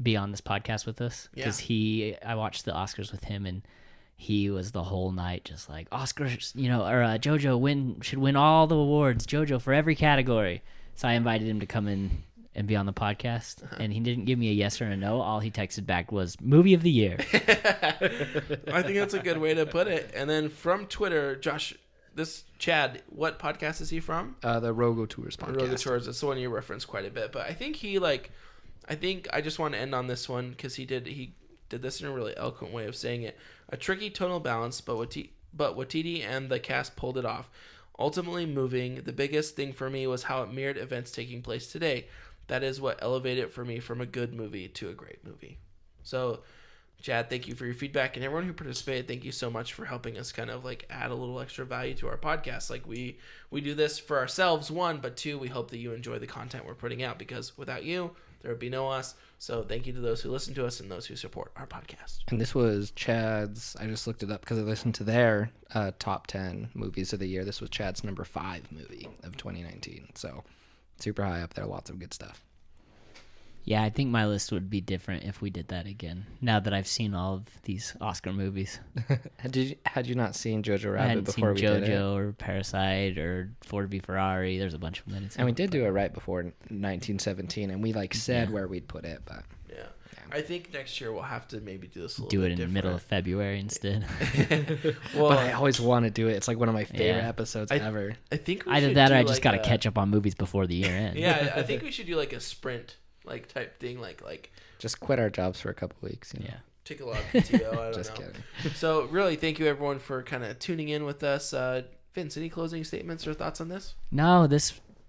be on this podcast with us because I watched the Oscars with him, and he was the whole night just like, Oscars, you know, or JoJo should win all the awards, JoJo for every category. So I invited him to come in and be on the podcast, and he didn't give me a yes or a no. All he texted back was movie of the year. I think that's a good way to put it. And then from Twitter, Josh, Chad, what podcast is he from? The Rogo Tours podcast. Rogo Tours. That's the one you referenced quite a bit. But I think I just want to end on this one because he did this in a really eloquent way of saying it. A tricky tonal balance, but but Watiti and the cast pulled it off. Ultimately moving, the biggest thing for me was how it mirrored events taking place today. That is what elevated it for me from a good movie to a great movie. So, Chad, thank you for your feedback, and everyone who participated, thank you so much for helping us kind of like add a little extra value to our podcast. Like we do this for ourselves, one, but two, we hope that you enjoy the content we're putting out, because without you, there would be no us. So thank you to those who listen to us and those who support our podcast. And this was Chad's, I just looked it up because I listened to their top 10 movies of the year. This was Chad's number 5 movie of 2019. So super high up there, lots of good stuff. Yeah, I think my list would be different if we did that again, now that I've seen all of these Oscar movies. Had you not seen Jojo I Rabbit hadn't before seen we did it? JoJo or Parasite or Ford v Ferrari. There's a bunch of them. And we did do it right before 1917, and we said where we'd put it, but yeah. I think next year we'll have to maybe do this a little do bit it in different. the middle of February instead. Well, but I always want to do it. It's like one of my favorite Yeah. episodes ever. I think we Either should that or do I just like got to a- catch up on movies before the year ends. Yeah, I think we should do like a sprint like type thing, like Just quit our jobs for a couple weeks. Yeah. take a lot of PTO. I don't Just know. kidding. So really, thank you everyone for kind of tuning in with us. Vince, any closing statements or thoughts on this? No,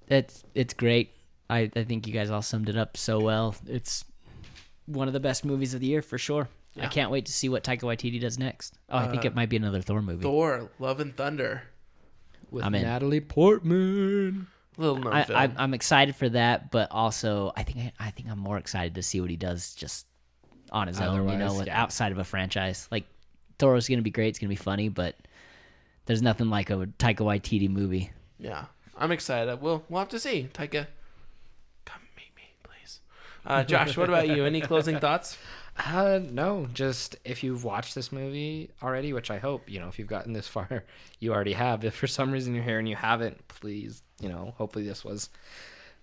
it's great. I think you guys all summed it up so well. It's one of the best movies of the year for sure. Yeah. I can't wait to see what Taika Waititi does next. Oh, I think it might be another Thor movie. Thor: Love and Thunder. With I'm in. Natalie Portman. Little known film. I'm excited for that, but also I think I'm more excited to see what he does just on his own. Otherwise, yeah. Outside of a franchise. Like Thor is gonna be great. It's gonna be funny, but there's nothing like a Taika Waititi movie. Yeah, I'm excited. We'll have to see. Taika, come meet me, please. Josh, what about you? Any closing thoughts? No, just if you've watched this movie already, which I hope, if you've gotten this far, you already have. If for some reason you're here and you haven't, please, hopefully this was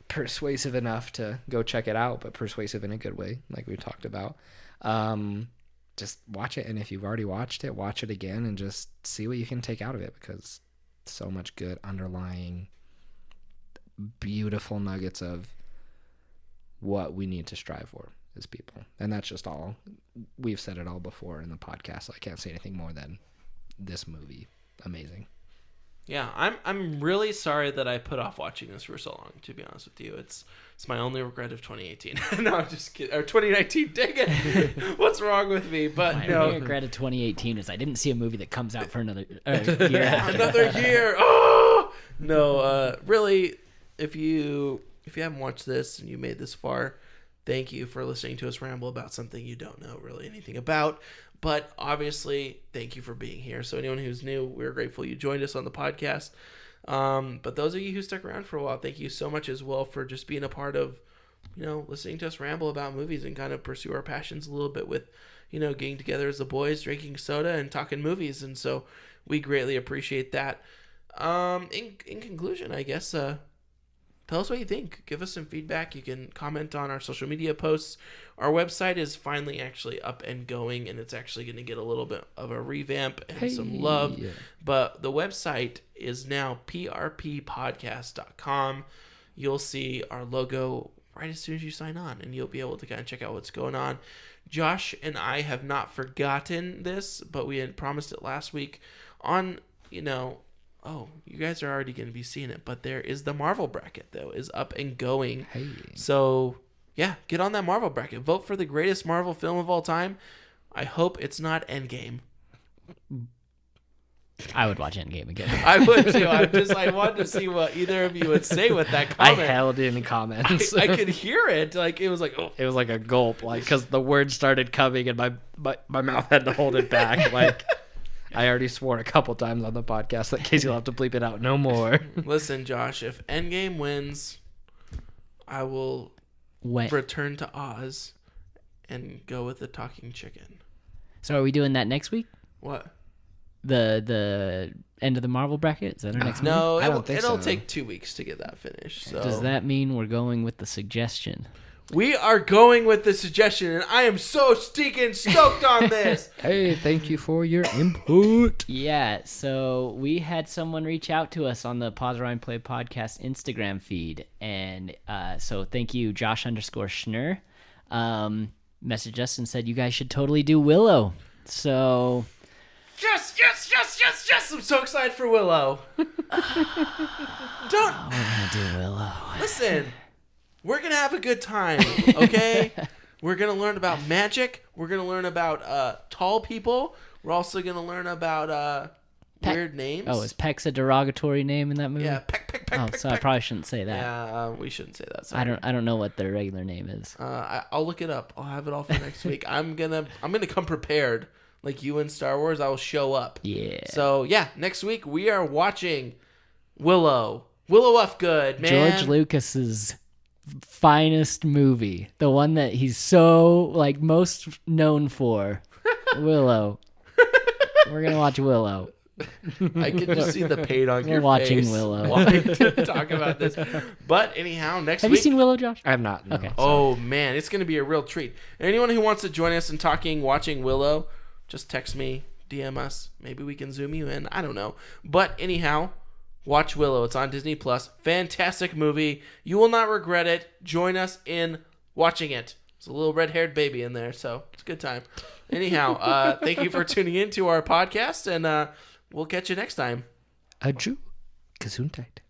persuasive enough to go check it out, but persuasive in a good way, like we talked about. Just watch it, and if you've already watched it, watch it again and just see what you can take out of it, because so much good underlying beautiful nuggets of what we need to strive for as people. And that's just all. We've said it all before in the podcast, so I can't say anything more than this movie. Amazing. Yeah, I'm really sorry that I put off watching this for so long, to be honest with you. It's my only regret of 2018. No, I'm just kidding. Or 2019, dang it. What's wrong with me? But My no. only regret of 2018 is I didn't see a movie that comes out for another year after. Another year. Oh! No, really, if you haven't watched this and you made this far, thank you for listening to us ramble about something you don't know really anything about. But obviously, thank you for being here. So anyone who's new, we're grateful you joined us on the podcast. But those of you who stuck around for a while, thank you so much as well for just being a part of, listening to us ramble about movies and kind of pursue our passions a little bit with, getting together as the boys, drinking soda and talking movies. And so we greatly appreciate that. In conclusion, I guess, tell us what you think. Give us some feedback. You can comment on our social media posts. Our website is finally actually up and going, and it's actually going to get a little bit of a revamp and some love. But the website is now prppodcast.com. You'll see our logo right as soon as you sign on, and you'll be able to kind of check out what's going on. Josh and I have not forgotten this, but we had promised it last week on, oh, you guys are already going to be seeing it, but there is the Marvel bracket, though, is up and going. Hey. So, yeah, get on that Marvel bracket. Vote for the greatest Marvel film of all time. I hope it's not Endgame. I would watch Endgame again. I would, too. I wanted to see what either of you would say with that I comment. held in comments. I could hear it. Like, it was like, oh. It was like a gulp, because the words started coming and my mouth had to hold it back. Like, I already swore a couple times on the podcast that Casey will have to bleep it out no more. Listen, Josh, if Endgame wins, I will return to Oz and go with the talking chicken. So are we doing that next week? What? The end of the Marvel bracket? Is that our next No, I don't think it'll so. take 2 weeks to get that finished. So. Does that mean we're going with the suggestion? We are going with the suggestion, and I am so stinking stoked on this. Hey, thank you for your input. Yeah, so we had someone reach out to us on the Pause Rewind Play podcast Instagram feed, and so thank you, Josh_Schnur, messaged us and said you guys should totally do Willow. So Yes, yes, yes, Yes! I'm so excited for Willow. Don't We're gonna do Willow. listen. We're gonna have a good time, okay? We're gonna learn about magic. We're gonna learn about tall people. We're also gonna learn about weird names. Oh, is Peck's a derogatory name in that movie? yeah, peck. Oh, so I probably shouldn't say that. Yeah, we shouldn't say that. Sorry. I don't know what their regular name is. I'll look it up. I'll have it all for next week. I'm gonna come prepared. Like you in Star Wars, I will show up. Yeah. So yeah, next week we are watching Willow. Willow F. Good, man. George Lucas's finest movie, the one that he's so like most known for, Willow. We're gonna watch Willow. I can just see the pain on We're your watching face. Willow. Wanting to talk about this, but anyhow, next Have week. you seen Willow, Josh? I have not. No. Okay. Oh man, it's gonna be a real treat. Anyone who wants to join us in watching Willow, just text me, DM us. Maybe we can zoom you in. I don't know. But anyhow, watch Willow. It's on Disney Plus. Fantastic movie. You will not regret it. Join us in watching it. There's a little red-haired baby in there, so it's a good time. Anyhow, thank you for tuning in to our podcast, and we'll catch you next time. Adieu. Gesundheit.